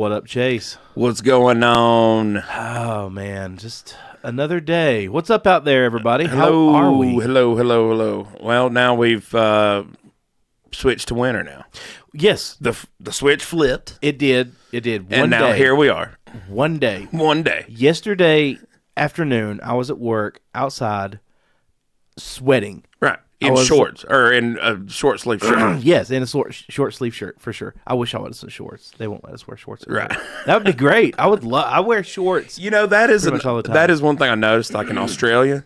What up, Chase? What's going on? Oh, man, just another day. What's up out there, everybody? Hello, How are we? Hello. Well, now we've switched to winter now. Yes. The switch flipped. It did. And now here we are. One day. Yesterday afternoon, I was at work outside sweating. Right. In shorts or in a short sleeve shirt. Yes, in a short sleeve shirt for sure. I wish I was in shorts. They won't let us wear shorts. Right. That would be great. I would love. I wear shorts. You know, that is one thing I noticed. Like in Australia,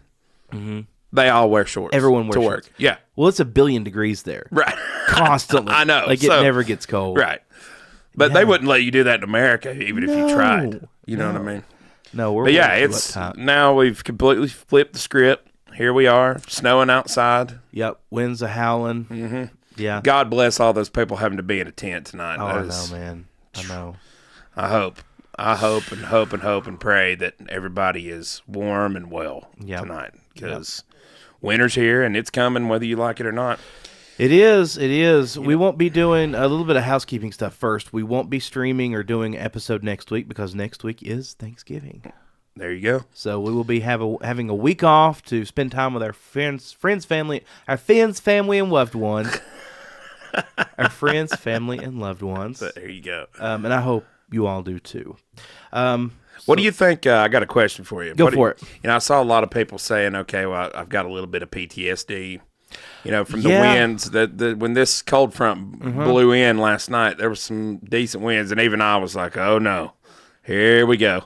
they all wear shorts. Everyone wears shorts. Yeah. Well, it's 1 billion degrees there. Right. Constantly. I know. Like it never gets cold. Right. But they wouldn't let you do that in America, even if you tried. You know what I mean? No, But yeah, it's now we've completely flipped the script. Here we are, snowing outside. Yep, winds a howling. Mm-hmm. Yeah. God bless all those people having to be in a tent tonight. Oh, I know, man. I know. I hope and pray that everybody is warm and well tonight, because winter's here and it's coming whether you like it or not. It is. We won't be doing a little bit of housekeeping stuff first. We won't be streaming or doing an episode next week because next week is Thanksgiving. There you go. So we will be having a week off to spend time with our friends, family, and loved ones. Our friends, family, and loved ones. There you go. And I hope you all do too. What do you think? I got a question for you. Go for it. You know, I saw a lot of people saying, okay, well, I've got a little bit of PTSD. You know, from the winds that when this cold front blew in last night, there was some decent winds, and even I was like, "Oh no, here we go."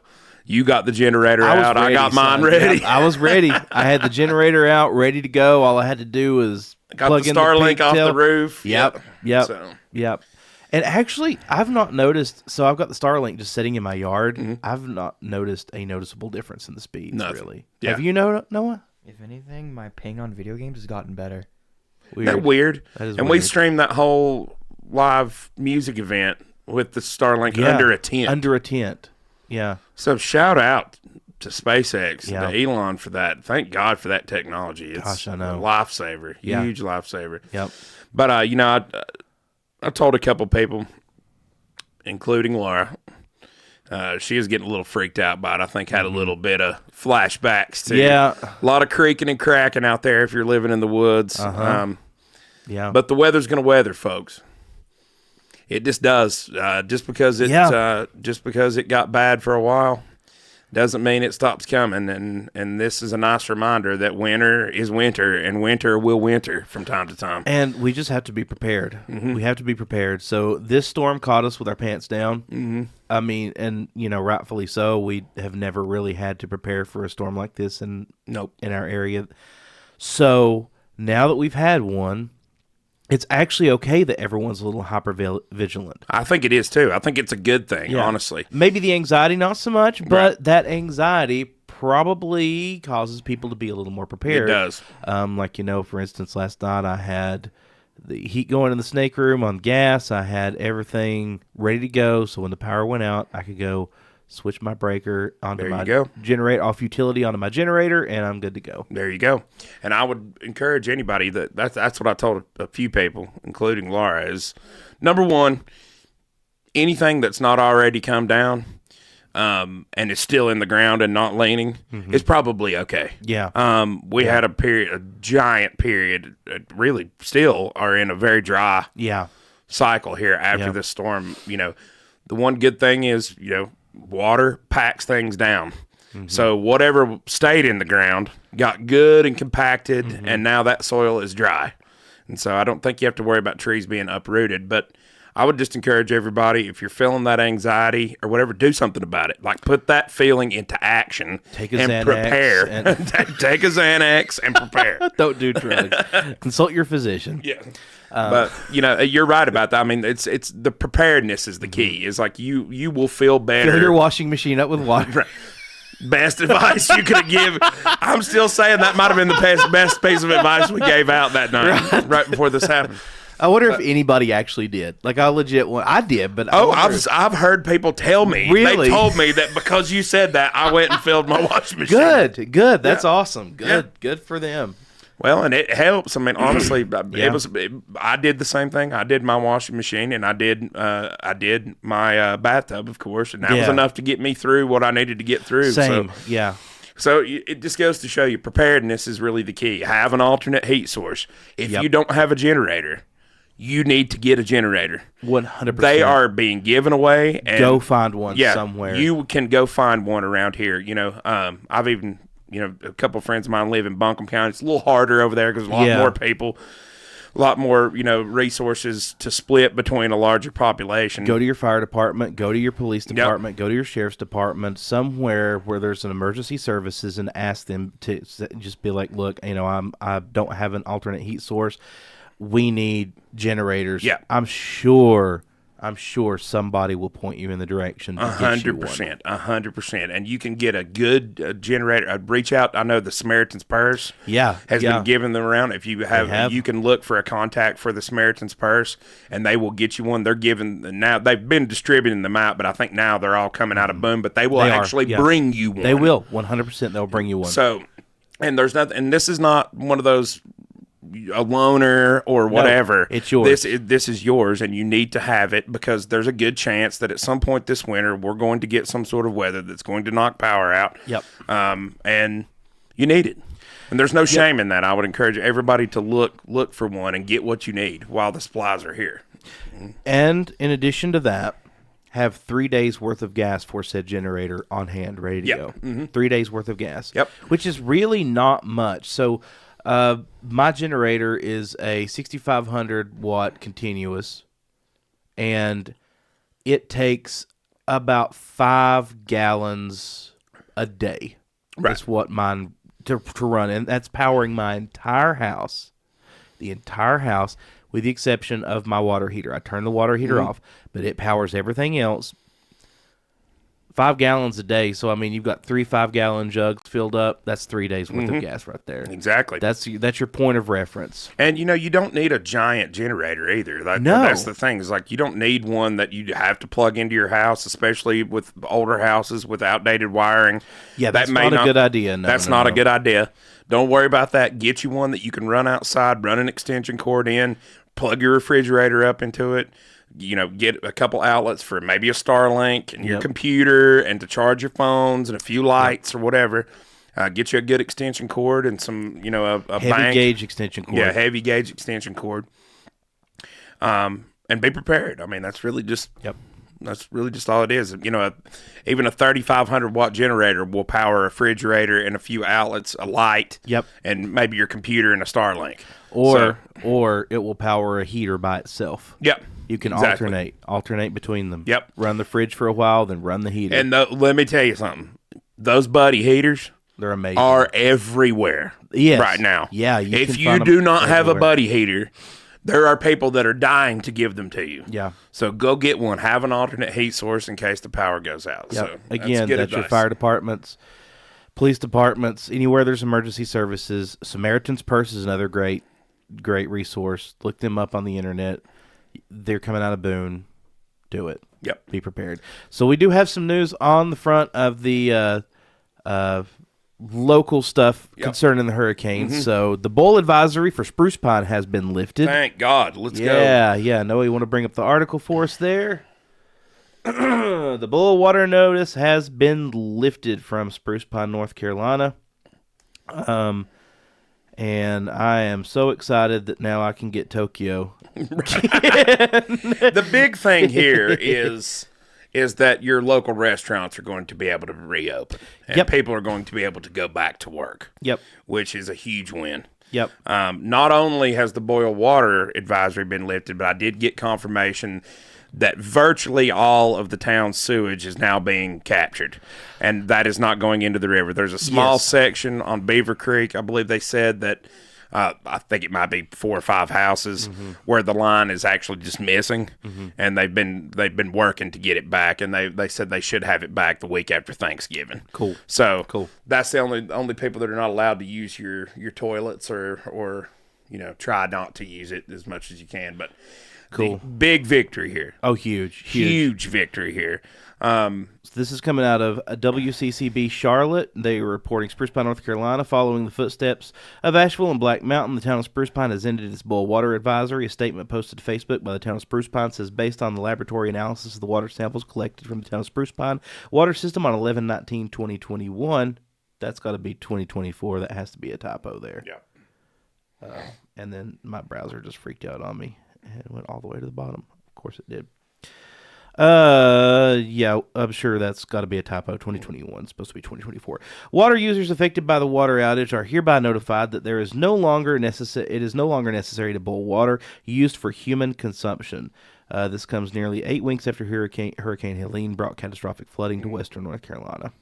You got the generator out. I got mine ready. I was ready. I had the generator out, ready to go. All I had to do was plug in the Starlink off the roof. Yep. And actually, I've not noticed. So I've got the Starlink just sitting in my yard. I've not noticed a noticeable difference in the speeds. Really. Yeah. Have you noticed, Noah? If anything, my ping on video games has gotten better. Weird. That is and weird. We streamed that whole live music event with the Starlink under a tent. Under a tent. Yeah. So shout out to SpaceX, to Elon for that. Thank God for that technology. It's I know. A lifesaver. Huge lifesaver. Yep. But, you know, I told a couple people, including Laura, she was getting a little freaked out by it. I think had a little bit of flashbacks to a lot of creaking and cracking out there if you're living in the woods. But the weather's going to weather, folks. It just does. Just because it got bad for a while doesn't mean it stops coming. And this is a nice reminder that winter is winter, and winter will winter from time to time. And we just have to be prepared. We have to be prepared. So this storm caught us with our pants down. I mean, and you know, rightfully so. We have never really had to prepare for a storm like this in our area. So now that we've had one, it's actually okay that everyone's a little hyper vigilant. I think it is too. I think it's a good thing, honestly. Maybe the anxiety not so much, but that anxiety probably causes people to be a little more prepared. It does. Like, you know, for instance, last night I had the heat going in the snake room on gas. I had everything ready to go, so when the power went out, I could go switch my breaker onto my generator, off utility onto my generator, and I'm good to go. There you go. And I would encourage anybody that's what I told a few people, including Laura, is number one, anything that's not already come down and is still in the ground and not leaning is probably okay. Yeah. We had a giant period, really still are in a very dry cycle here after this storm. You know, the one good thing is, you know, water packs things down. So whatever stayed in the ground got good and compacted, and now that soil is dry. And so I don't think you have to worry about trees being uprooted. But I would just encourage everybody, if you're feeling that anxiety or whatever, do something about it. Like, put that feeling into action. Take a Xanax prepare. Take a Xanax and prepare. Don't do drugs. Consult your physician. Yeah. But, you know, you're right about that. I mean, it's the preparedness is the key. It's like you will feel better. Fill your washing machine up with water. Best advice you could give. I'm still saying that might have been the best piece of advice we gave out that night, right before this happened. I wonder if anybody actually did. Like, I legit, I did, but I've heard people tell me. Really? They told me that because you said that, I went and filled my washing machine. Good. That's awesome. Good for them. Well, and it helps. I mean, honestly, I did the same thing. I did my washing machine, and I did my bathtub, of course, and that was enough to get me through what I needed to get through. Same, So it just goes to show you preparedness is really the key. Have an alternate heat source. If you don't have a generator, you need to get a generator. 100%. They are being given away. And go find one somewhere. You can go find one around here. You know, I've even, a couple of friends of mine live in Buncombe County. It's a little harder over there because a lot more people, a lot more, resources to split between a larger population. Go to your fire department, go to your police department, go to your sheriff's department, somewhere where there's an emergency services, and ask them to just be like, look, I don't have an alternate heat source. We need generators. Yeah. I'm sure somebody will point you in the direction to 100%. 100%. And you can get a good generator. Reach out. I know the Samaritan's Purse has been given them around. If you have, you can look for a contact for the Samaritan's Purse, and they will get you one. They're given now. They've been distributing them out, but I think now they're all coming out of Boom. But they will bring you one. They will 100%. They'll bring you one. So, and there's nothing. And this is not one of those a loaner or whatever. No, it's yours. This is yours, and you need to have it because there's a good chance that at some point this winter we're going to get some sort of weather that's going to knock power out. Yep. And you need it. And there's no shame in that. I would encourage everybody to look for one and get what you need while the supplies are here. And in addition to that, have 3 days worth of gas for said generator on hand, ready to go. Mm-hmm. 3 days worth of gas. Yep. Which is really not much. So my generator is a 6,500 watt continuous, and it takes about 5 gallons a day. Right. That's what mine to run, and that's powering my entire house, the entire house, with the exception of my water heater. I turn the water heater off, but it powers everything else. 5 gallons a day, so I mean, you've got 3 5-gallon jugs filled up. That's 3 days worth of gas right there. Exactly. That's your point of reference. And you don't need a giant generator either. No, that's the thing. Is like you don't need one that you have to plug into your house, especially with older houses with outdated wiring. Yeah, that's not a good idea. That's not a good idea. Don't worry about that. Get you one that you can run outside, run an extension cord in, plug your refrigerator up into it. Get a couple outlets for maybe a Starlink and your computer and to charge your phones and a few lights or whatever. Get you a good extension cord and some, a heavy gauge extension cord. Yeah, heavy gauge extension cord. And be prepared. I mean, that's really just that's really just all it is. Even a 3,500 watt generator will power a refrigerator and a few outlets, a light, and maybe your computer and a Starlink. Or it will power a heater by itself. Yep. You can alternate between them. Yep. Run the fridge for a while, then run the heater. And let me tell you something. Those buddy heaters, they're amazing. Are everywhere right now. Yeah. If you do not have a buddy heater, there are people that are dying to give them to you. Yeah. So go get one. Have an alternate heat source in case the power goes out. Yep. So again, that's your fire departments, police departments, anywhere there's emergency services. Samaritan's Purse is another great resource. Look them up on the internet. They're coming out of Boone. Do it. Yep. Be prepared. So we do have some news on the front of the local stuff concerning the hurricanes. Mm-hmm. So the boil advisory for Spruce Pine has been lifted. Thank God. Let's go. Yeah. Noah, you want to bring up the article for us there? The boil water notice has been lifted from Spruce Pine, North Carolina. And I am so excited that now I can get Tokyo. The big thing here is that your local restaurants are going to be able to reopen. And people are going to be able to go back to work. Yep. Which is a huge win. Yep. Not only has the boil water advisory been lifted, but I did get confirmation that virtually all of the town's sewage is now being captured, and that is not going into the river. There's a small section on Beaver Creek. I believe they said that I think it might be 4 or 5 houses where the line is actually just missing, and they've been working to get it back, and they said they should have it back the week after Thanksgiving. Cool. So that's the only people that are not allowed to use your toilets or try not to use it as much as you can, but. Cool. Big victory here. Oh, huge. Huge victory here. This is coming out of WCCB Charlotte. They were reporting Spruce Pine, North Carolina. Following the footsteps of Asheville and Black Mountain, the town of Spruce Pine has ended its boil water advisory. A statement posted to Facebook by the town of Spruce Pine says, based on the laboratory analysis of the water samples collected from the town of Spruce Pine water system on 11/19/2021, that's got to be 2024. That has to be a typo there. Yeah. And then my browser just freaked out on me and went all the way to the bottom. Of course it did. Yeah, I'm sure that's got to be a typo. 2021 is supposed to be 2024. Water users affected by the water outage are hereby notified that it is no longer necessary to boil water used for human consumption. This comes nearly 8 weeks after Hurricane Helene brought catastrophic flooding to western North Carolina.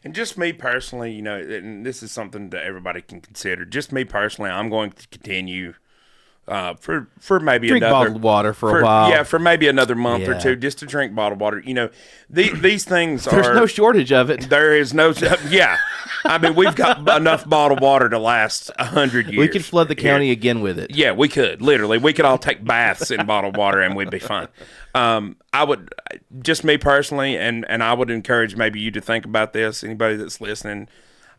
And just me personally, and this is something that everybody can consider. Just me personally, I'm going to continue for maybe drink another bottled water for a while. Yeah, for maybe another month or two, just to drink bottled water. These things There's no shortage of it. There is no. Yeah, I mean, we've got enough bottled water to last 100 years. We could flood the county again with it. Yeah, we could. Literally, we could all take baths in bottled water and we'd be fine. I would, just me personally, and I would encourage maybe you to think about this. Anybody that's listening,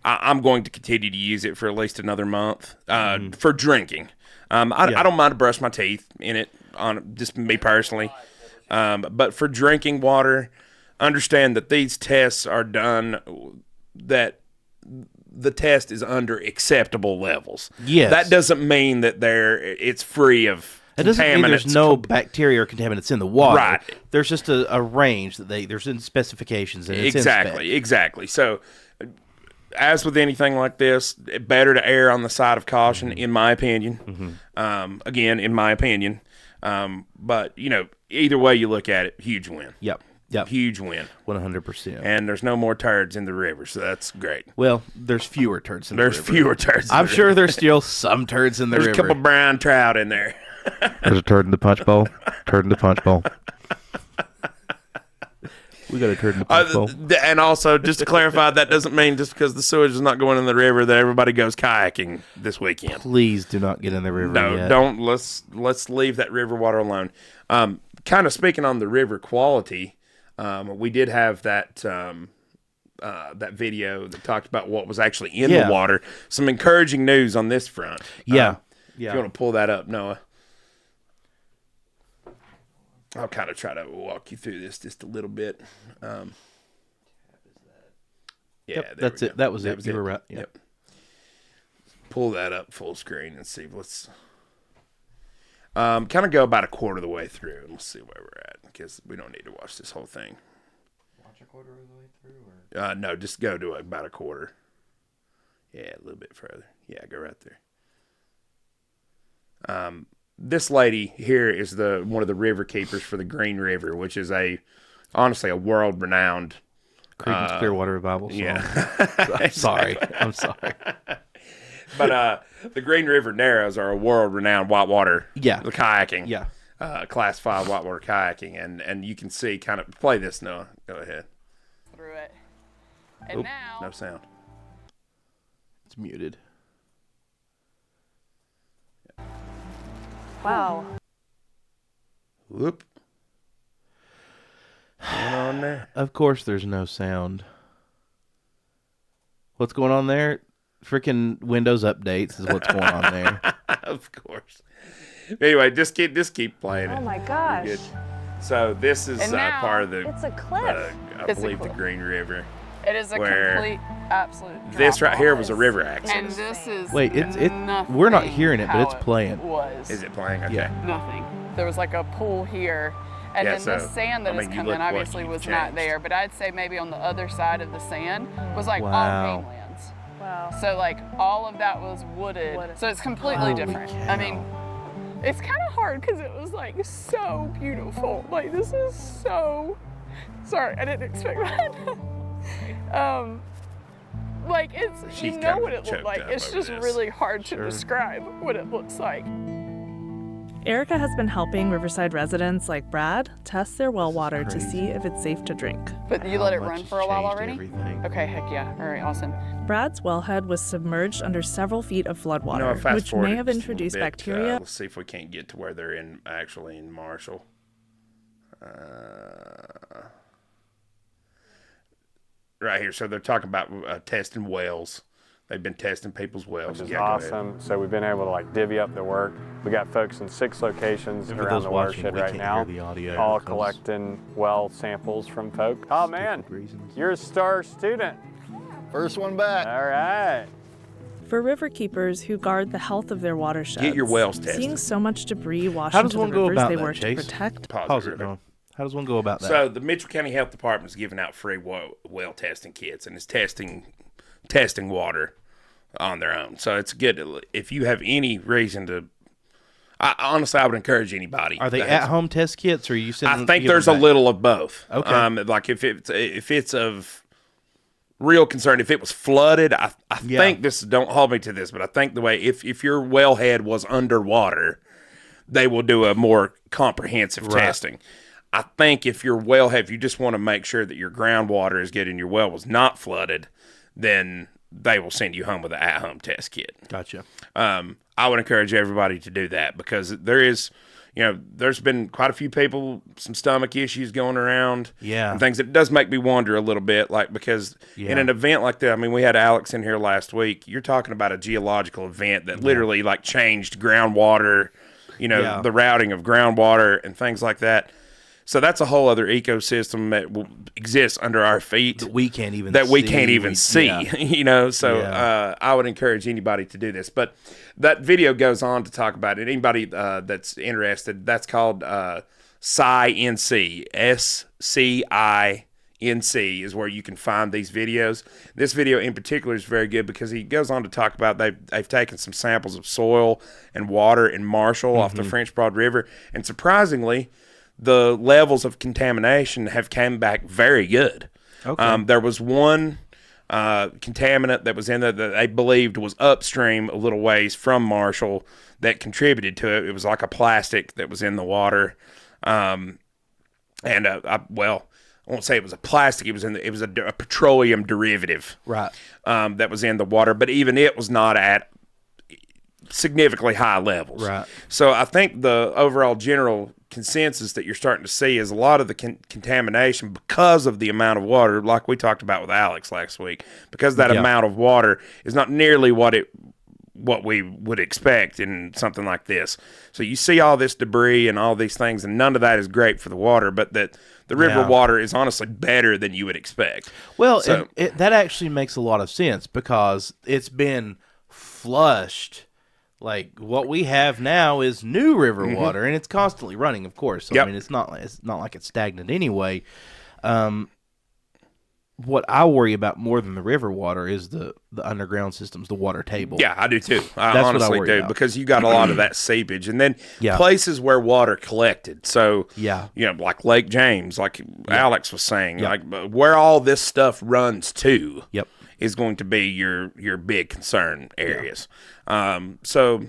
I'm going to continue to use it for at least another month for drinking. I don't mind to brush my teeth in it, on just me personally. But for drinking water, understand that these tests are done, that the test is under acceptable levels. Yes. That doesn't mean that it's free of it doesn't mean there's no bacteria or contaminants in the water. Right. There's just a range that there's in specifications. And it's exactly. So, as with anything like this, better to err on the side of caution, in my opinion. Again, in my opinion. But, either way you look at it, huge win. Yep. Huge win. 100%. And there's no more turds in the river, so that's great. Well, there's fewer turds in the river. There's fewer turds I'm sure there's still some turds in the river. There's a couple brown trout in there. There's a turd in the punch bowl. Turd in the punch bowl. We got a turd in the punch bowl. And also, just to clarify, that doesn't mean just because the sewage is not going in the river that everybody goes kayaking this weekend. Please do not get in the river. No, yet. Don't. Let's leave that river water alone. Kind of speaking on the river quality, we did have that that video that talked about what was actually in the water. Some encouraging news on this front. Yeah. If you want to pull that up, Noah. I'll kind of try to walk you through this just a little bit. That's it. That was it. You were right. Yep. Pull that up full screen and see. Let's kind of go about a quarter of the way through, and we'll see where we're at, because we don't need to watch this whole thing. Watch a quarter of the way through? Or? No, just go to about a quarter. Yeah, a little bit further. Yeah, go right there. This lady here is one of the river keepers for the Green River, which is honestly a world-renowned Creedence Clearwater Revival song. Yeah. I'm sorry. But the Green River Narrows are a world-renowned whitewater kayaking. Yeah. Class 5 whitewater kayaking. And you can see play this, Noah. Go ahead. Through it. And now... No sound. It's muted. Wow. Whoop. What's going on there? Of course there's no sound. What's going on there? Freaking Windows updates is what's going on there. Of course. Anyway, just keep playing it. Oh my gosh. You're good. So this is part of the it's a cliff. I believe the Green River. It is a complete, absolute drop this right off. here was a river access. And this is Wait, we're not hearing it, but it's playing. Is it playing? Okay. Yeah. Nothing. There was like a pool here. And then the sand that has come in obviously was not there. But I'd say maybe on the other side of the sand was like all mainlands. Wow. So like all of that was wooded. So it's completely different. Cow. I mean, it's kind of hard because it was like so beautiful. Like this is so, sorry, I didn't expect that. Like it's, what it looked like. It's just really hard to describe what it looks like. Erica has been helping Riverside residents like Brad test their well water to see if it's safe to drink. But you let it run for a while already? Everything. Okay, heck yeah. All right, awesome. Brad's wellhead was submerged under several feet of floodwater, which may have introduced bacteria. Let's see if we can't get to where they're actually in Marshall. Right here. So they're talking about testing wells. They've been testing people's wells. Which is awesome. So we've been able to divvy up the work. We got folks in 6 locations around the watershed right now, all collecting well samples from folk. Oh man, you're a star student. First one back. All right. For riverkeepers who guard the health of their watersheds, get your wells tested. Seeing so much debris wash into the rivers they work to protect. Pause it, John. How does one go about that? So the Mitchell County Health Department is giving out free well testing kits, and it's testing water on their own. So it's good if you have any reason to. Honestly, I would encourage anybody. Are they at-home test kits, or are you sending? I think there's a little of both. Okay. Like if it's of real concern, if it was flooded, I think this. Don't hold me to this, but I think the way if your wellhead was underwater, they will do a more comprehensive testing. I think if your wellhead, if you just want to make sure that your groundwater is good and your well was not flooded, then they will send you home with an at-home test kit. Gotcha. I would encourage everybody to do that because there is, there's been quite a few people, some stomach issues going around. Yeah. And things that does make me wonder a little bit, like, because in an event like that, I mean, we had Alex in here last week. You're talking about a geological event that literally like changed groundwater, the routing of groundwater and things like that. So that's a whole other ecosystem that will exist under our feet that we can't even see. I would encourage anybody to do this. But that video goes on to talk about it. Anybody that's interested, that's called SciNC. SCINC is where you can find these videos. This video in particular is very good because he goes on to talk about they've taken some samples of soil and water in Marshall off the French Broad River, and surprisingly, the levels of contamination have come back very good. Okay. There was one contaminant that was in there that they believed was upstream a little ways from Marshall that contributed to it. It was like a plastic that was in the water. I won't say it was a plastic. It was a petroleum derivative. Right. That was in the water, but even it was not at significantly high levels. Right. So I think the overall general consensus that you're starting to see is a lot of the contamination because of the amount of water, like we talked about with Alex last week, because that amount of water is not nearly what we would expect in something like this. So you see all this debris and all these things, and none of that is great for the water, but that the river water is honestly better than you would expect. Well, so, that actually makes a lot of sense because it's been flushed. Like what we have now is new river water, and it's constantly running, of course. So I mean, it's not like it's stagnant anyway. What I worry about more than the river water is the underground systems, the water table. Yeah, I do too. I honestly do about. Because you got a lot of that seepage, and then places where water collected. So like Lake James, like Alex was saying, like where all this stuff runs to. Yep. Is going to be your big concern areas. So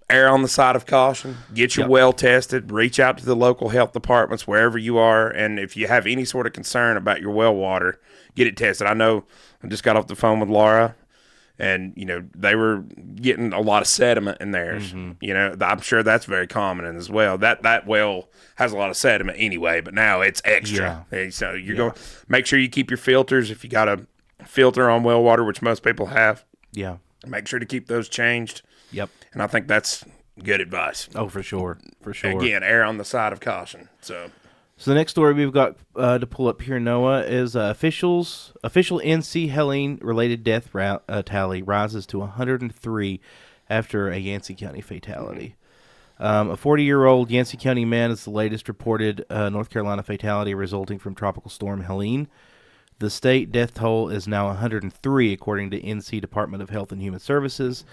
err on the side of caution. Get your well tested. Reach out to the local health departments wherever you are. And if you have any sort of concern about your well water, get it tested. I know I just got off the phone with Laura, and, they were getting a lot of sediment in theirs. I'm sure that's very common as well. That well has a lot of sediment anyway, but now it's extra. So you're going to make sure you keep your filters. If you got a filter on well water, which most people have, make sure to keep those changed. Yep. And I think that's good advice. Oh, for sure. For sure. Again, err on the side of caution. So the next story we've got to pull up here, Noah, is official NC Helene related death tally rises to 103 after a Yancey County fatality. A 40-year-old Yancey County man is the latest reported North Carolina fatality resulting from Tropical Storm Helene. The state death toll is now 103, according to NC Department of Health and Human Services.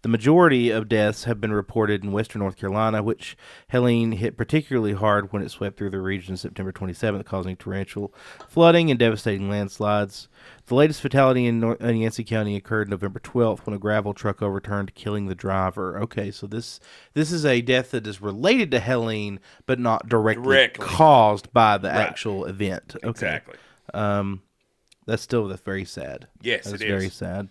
The majority of deaths have been reported in western North Carolina, which Helene hit particularly hard when it swept through the region September 27th, causing torrential flooding and devastating landslides. The latest fatality in Yancey County occurred November 12th when a gravel truck overturned, killing the driver. Okay, so this is a death that is related to Helene, but not directly. Caused by the actual event. Okay. Exactly. That's very sad. Yes, it is. Very sad.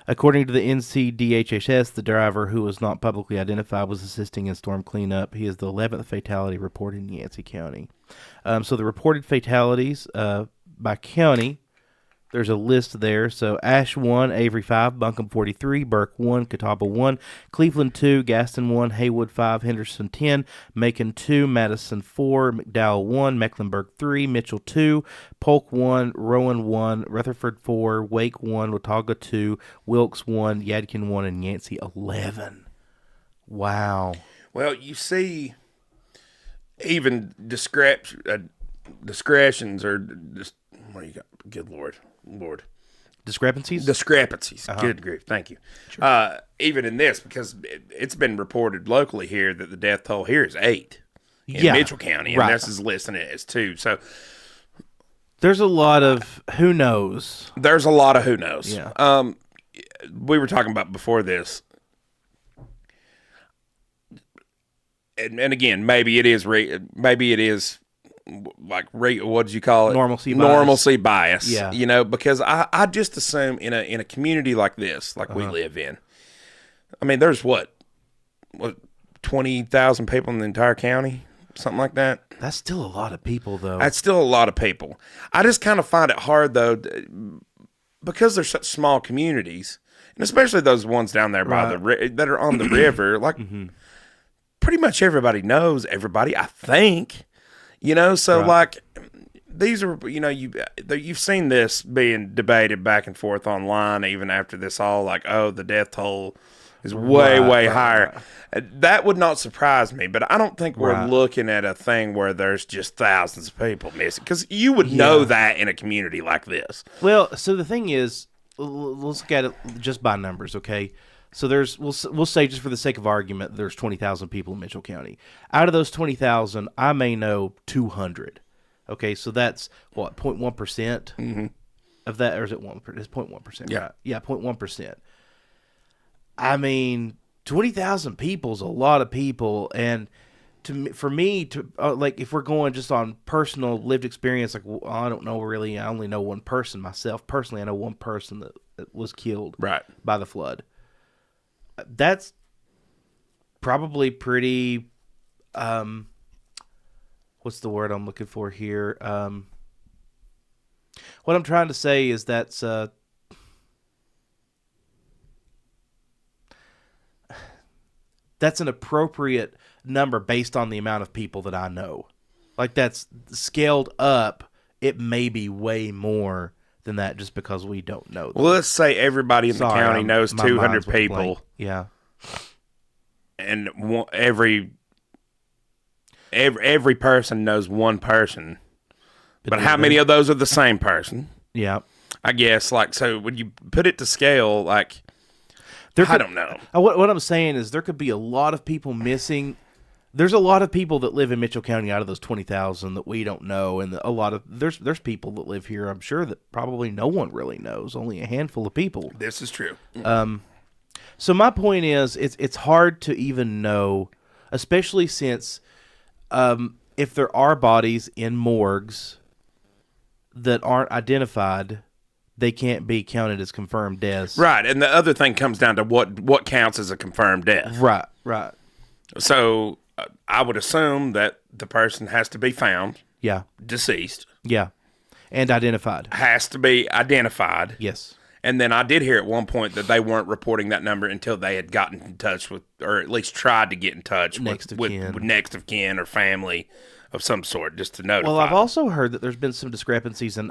According to the NCDHHS, the driver, who was not publicly identified, was assisting in storm cleanup. He is the 11th fatality reported in Yancey County. So the reported fatalities by county, there's a list there. So Ash 1, Avery 5, Buncombe 43, Burke 1, Catawba 1, Cleveland 2, Gaston 1, Haywood 5, Henderson 10, Macon 2, Madison 4, McDowell 1, Mecklenburg 3, Mitchell 2, Polk 1, Rowan 1, Rutherford 4, Wake 1, Watauga 2, Wilkes 1, Yadkin 1, and Yancey 11. Wow. Well, you see, even discretions or just, what do you got? Good Lord. Discrepancies? Good grief. Thank you. Sure. Even in this, because it's been reported locally here that the death toll here is 8 in Mitchell County, and this is listing it as 2. So there's a lot of who knows. Yeah. We were talking about before this, and again, maybe it is like what did you call it? Normalcy bias. Yeah. You know, because I just assume in a community like this, like we live in, I mean, there's what 20,000 people in the entire county, something like that. That's still a lot of people, though. That's still a lot of people. I just kind of find it hard, though, because they're such small communities, and especially those ones down there by that are on the river. Like, pretty much everybody knows everybody, I think. You know, so like these are, you know, you've seen this being debated back and forth online, even after this all, like, oh, the death toll is way higher. That would not surprise me, but I don't think we're looking at a thing where there's just thousands of people missing, because you would know that in a community like this. Well, so the thing is, let's look at it just by numbers, okay? So we'll say, just for the sake of argument, there's 20,000 people in Mitchell County. Out of those 20,000, I may know 200. Okay, so that's what, 0.1% of that, or is it 1%? It's 0.1%. Yeah, right? Yeah, 0.1%. I mean, 20,000 people is a lot of people, and for me, like, if we're going just on personal lived experience, like, well, I don't know really. I only know one person myself personally. I know one person that was killed by the flood. That's probably pretty, what's the word I'm looking for here? What I'm trying to say is that's an appropriate number based on the amount of people that I know. Like, that's scaled up. It may be way more than that, just because we don't know them. Well, let's say everybody in the county knows 200 people. Yeah. And every person knows one person. But how many of those are the same person? Yeah. I guess, like, so when you put it to scale, like, I don't know. What I'm saying is there could be a lot of people missing. There's a lot of people that live in Mitchell County out of those 20,000 that we don't know, and there's people that live here, I'm sure, that probably no one really knows, only a handful of people. This is true. So my point is, it's hard to even know, especially since if there are bodies in morgues that aren't identified, they can't be counted as confirmed deaths. Right, and the other thing comes down to what counts as a confirmed death. Right. So I would assume that the person has to be found. Yeah. Deceased. Yeah. And identified. Has to be identified. Yes. And then I did hear at one point that they weren't reporting that number until they had gotten in touch with, or at least tried to get in touch with next of kin or family of some sort, just to notify. Well, I've also heard that there's been some discrepancies in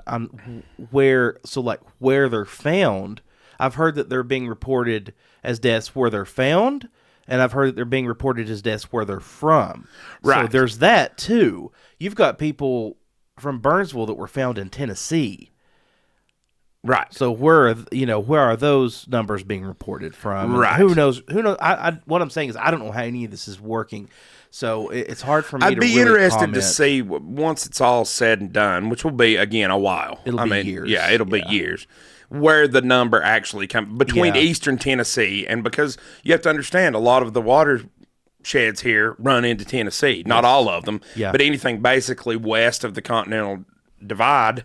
where they're found. I've heard that they're being reported as deaths where they're found, and I've heard that they're being reported as deaths where they're from. Right. So there's that too. You've got people Burnsville that were found in Tennessee. Right. So where are those numbers being reported from? Right. Who knows? What I'm saying is I don't know how any of this is working. So it's hard for me I'd to be really interested comment. to see once it's all said and done, which will be, again, a while. It'll be years. Yeah, it'll be years. Where the number actually comes between eastern Tennessee, and because you have to understand a lot of the watersheds here run into Tennessee. Not all of them, but anything basically west of the Continental Divide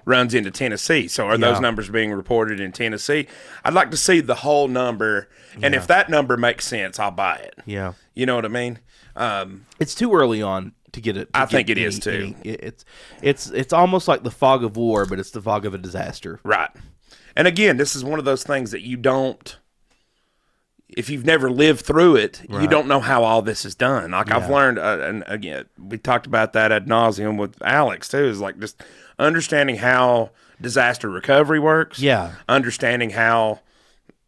runs into Tennessee. So are those numbers being reported in Tennessee? I'd like to see the whole number, and if that number makes sense, I'll buy it. Yeah. You know what I mean? It's too early on to get it. I think it is too. It's almost like the fog of war, but it's the fog of a disaster. Right. And again, this is one of those things that you don't, if you've never lived through it, you don't know how all this is done. Like I've learned, and again, we talked about that ad nauseum with Alex too, is like just understanding how disaster recovery works. Yeah. Understanding how,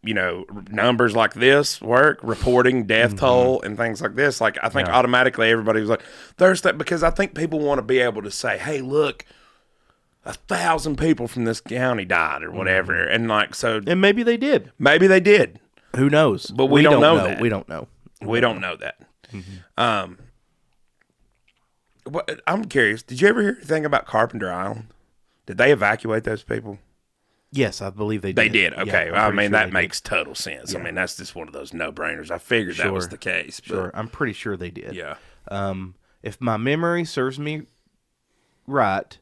numbers like this work, reporting death toll and things like this. Like I think automatically everybody was like, there's that, because I think people want to be able to say, hey, look, 1,000 people from this county died or whatever. And like, so. And maybe they did. Maybe they did. Who knows? But we don't know that. We don't know. We don't know that. I'm curious. Did you ever hear anything about Carpenter Island? Did they evacuate those people? Yes, I believe they did. They did. Okay. Yeah, that makes total sense. Yeah. I mean, that's just one of those no-brainers. I figured that was the case. But. Sure. I'm pretty sure they did. Yeah. If my memory serves me right,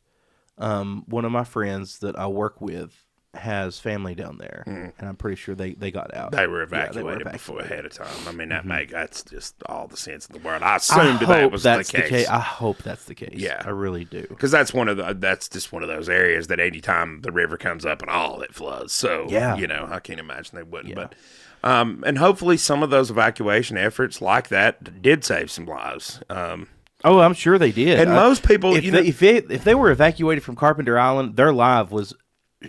one of my friends that I work with has family down there, and I'm pretty sure they got out. They were evacuated before ahead of time. I mean, that's just all the sense in the world. I assumed that was the case. I hope that's the case. Yeah, I really do. Because that's just one of those areas that anytime the river comes up and all it floods. So I can't imagine they wouldn't. Yeah. But and hopefully some of those evacuation efforts like that did save some lives. Oh, I'm sure they did. And most people, if they were evacuated from Carpenter Island, their life was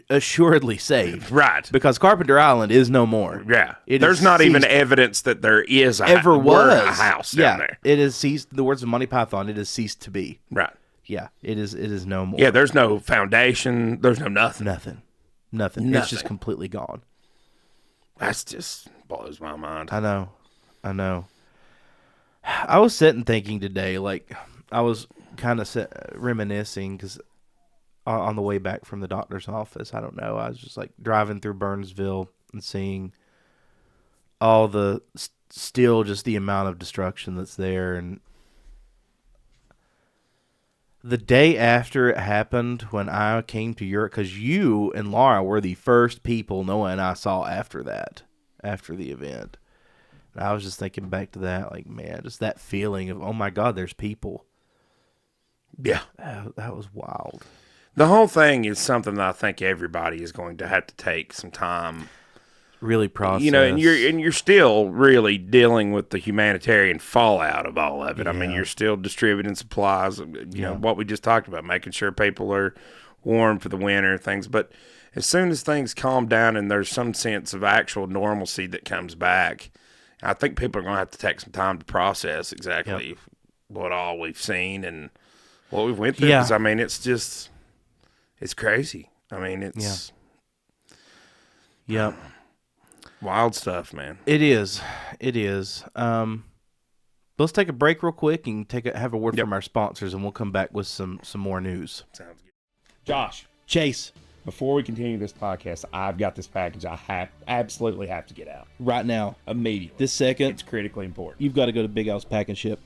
assuredly saved. Right. Because Carpenter Island is no more. Yeah. There's not even evidence that there is a house down there. It is ceased. The words of Monty Python, it has ceased to be. Right. Yeah. It is no more. Yeah, there's no foundation. There's no nothing. Nothing. It's just completely gone. That's just blows my mind. I know. I was sitting thinking today, like, I was kind of reminiscing because on the way back from the doctor's office, I don't know, I was just like driving through Burnsville and seeing all the still just the amount of destruction that's there. And the day after it happened, when I came to Europe, because you and Laura were the first people Noah and I saw after the event. And I was just thinking back to that, like, man, just that feeling of, oh my God, there's people. Yeah. That was wild. The whole thing is something that I think everybody is going to have to take some time, really process. And you're still really dealing with the humanitarian fallout of all of it. Yeah. I mean, you're still distributing supplies. You know what we just talked about, making sure people are warm for the winter, things. But as soon as things calm down and there's some sense of actual normalcy that comes back, I think people are going to have to take some time to process exactly what all we've seen and what we've went through. Because I mean, it's just. It's crazy. I mean, it's wild stuff, man. It is. Let's take a break real quick and have a word from our sponsors, and we'll come back with some more news. Sounds good. Josh, Chase, before we continue this podcast, I've got this package I absolutely have to get out right now, immediately. This second, it's critically important. You've got to go to Big Al's Pack and Ship.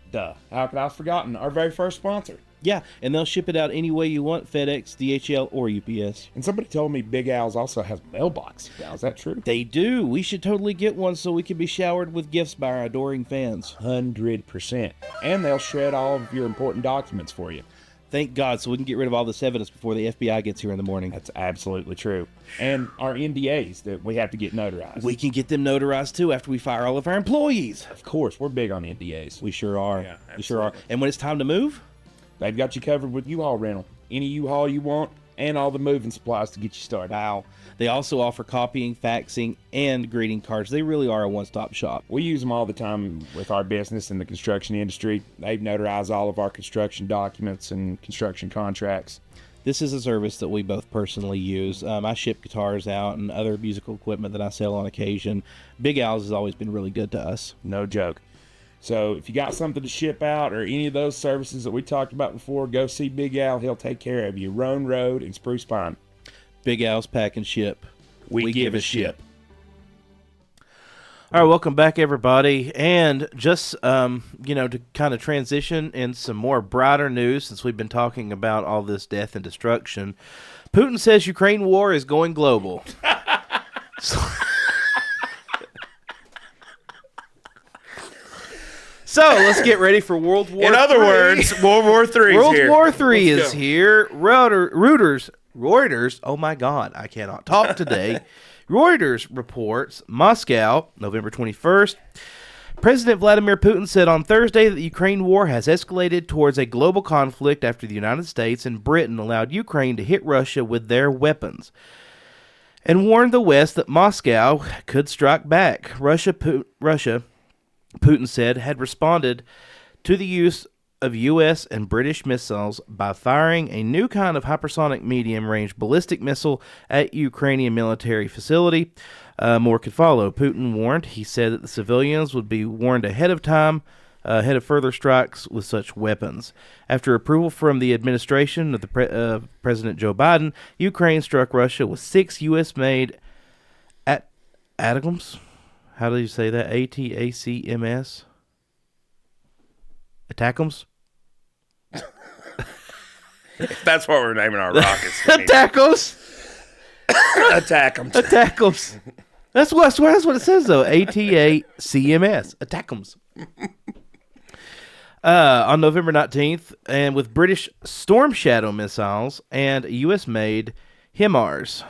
Duh. How could I have forgotten? Our very first sponsor. Yeah, and they'll ship it out any way you want, FedEx, DHL, or UPS. And somebody told me Big Al's also has mailbox. Now, is that true? They do. We should totally get one so we can be showered with gifts by our adoring fans. 100%. And they'll shred all of your important documents for you. Thank God, so we can get rid of all this evidence before the FBI gets here in the morning. That's absolutely true. And our NDAs that we have to get notarized. We can get them notarized, too, after we fire all of our employees. Of course, we're big on NDAs. We sure are. Yeah, we sure are. And when it's time to move? They've got you covered with U-Haul rental. Any U-Haul you want, and all the moving supplies to get you started. They also offer copying, faxing, and greeting cards. They really are a one-stop shop. We use them all the time with our business in the construction industry. They've notarized all of our construction documents and construction contracts. This is a service that we both personally use. I ship guitars out and other musical equipment that I sell on occasion. Big Al's has always been really good to us. No joke. So if you got something to ship out or any of those services that we talked about before, go see Big Al. He'll take care of you. Roan Road and Spruce Pine. Big Al's Pack and Ship. We give a ship. All right, welcome back, everybody. And just, to kind of transition in some more brighter news, since we've been talking about all this death and destruction, Putin says Ukraine war is going global. So let's get ready for World War III. In other words, World War III is here. World War III is here. Reuters, oh my God, I cannot talk today. Reuters reports, Moscow, November 21st, President Vladimir Putin said on Thursday that the Ukraine war has escalated towards a global conflict after the United States and Britain allowed Ukraine to hit Russia with their weapons, and warned the West that Moscow could strike back. Russia, Putin said, had responded to the use of U.S. and British missiles by firing a new kind of hypersonic medium-range ballistic missile at Ukrainian military facility. More could follow. Putin warned. He said that the civilians would be warned ahead of time, ahead of further strikes with such weapons. After approval from the administration of the President Joe Biden, Ukraine struck Russia with 6 U.S.-made ATACMS. How do you say that? ATACMS? ATACMS? That's what we're naming our rockets. ATACMS? ATACMS. That's what it says, though. ATACMS. ATACMS. On November 19th, and with British Storm Shadow missiles and U.S.-made HIMARS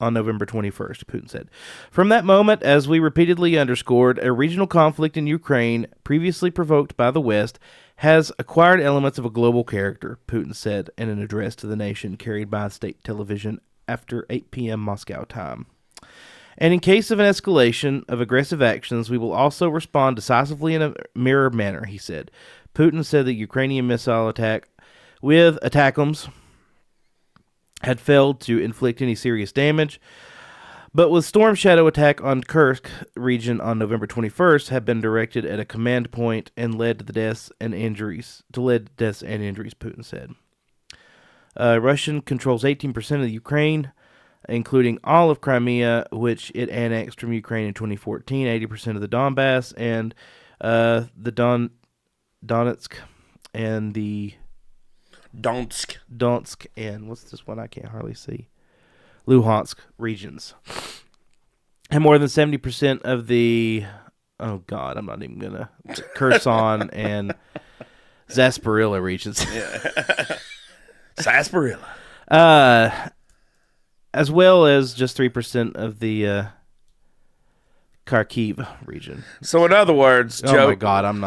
on November 21st, Putin said. From that moment, as we repeatedly underscored, a regional conflict in Ukraine, previously provoked by the West, has acquired elements of a global character, Putin said in an address to the nation carried by state television after 8 p.m. Moscow time. And in case of an escalation of aggressive actions, we will also respond decisively in a mirror manner, he said. Putin said the Ukrainian missile attack with ATACMS had failed to inflict any serious damage, but with Storm Shadow attack on Kursk region on November 21st had been directed at a command point and led to deaths and injuries, Putin said. Russia controls 18% of the Ukraine, including all of Crimea, which it annexed from Ukraine in 2014, 80% of the Donbass, and the Donetsk and the Donetsk, and what's this one I can't hardly see? Luhansk regions. And more than 70% of the, oh God, I'm not even going to, Kherson and Zasparilla regions. Sarsaparilla. As well as just 3% of the Kharkiv region. So in other words, Joe Biden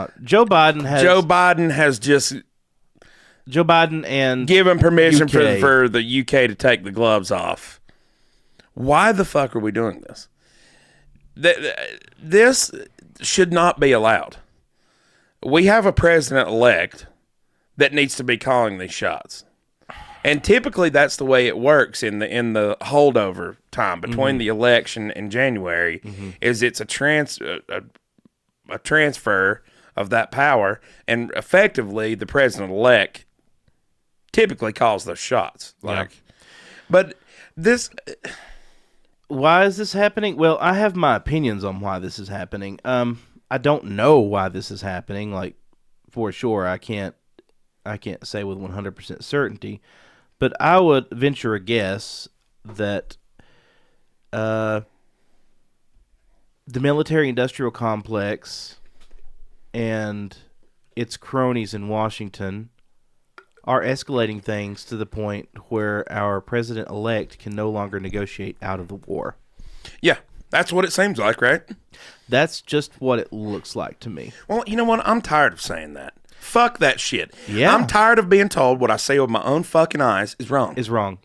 and given permission UK. for the UK to take the gloves off. Why the fuck are we doing this? This should not be allowed. We have a president-elect that needs to be calling these shots. And typically that's the way it works in the holdover time between the election and January, is it's a transfer of that power, and effectively the president-elect typically calls those shots. But this... Why is this happening? Well, I have my opinions on why this is happening. I don't know why this is happening. Like, for sure, I can't say with 100% certainty. But I would venture a guess that the military-industrial complex and its cronies in Washington are escalating things to the point where our president-elect can no longer negotiate out of the war. Yeah, that's what it seems like, right? That's just what it looks like to me. Well, you know what? I'm tired of saying that. Fuck that shit. Yeah. I'm tired of being told what I see with my own fucking eyes is wrong.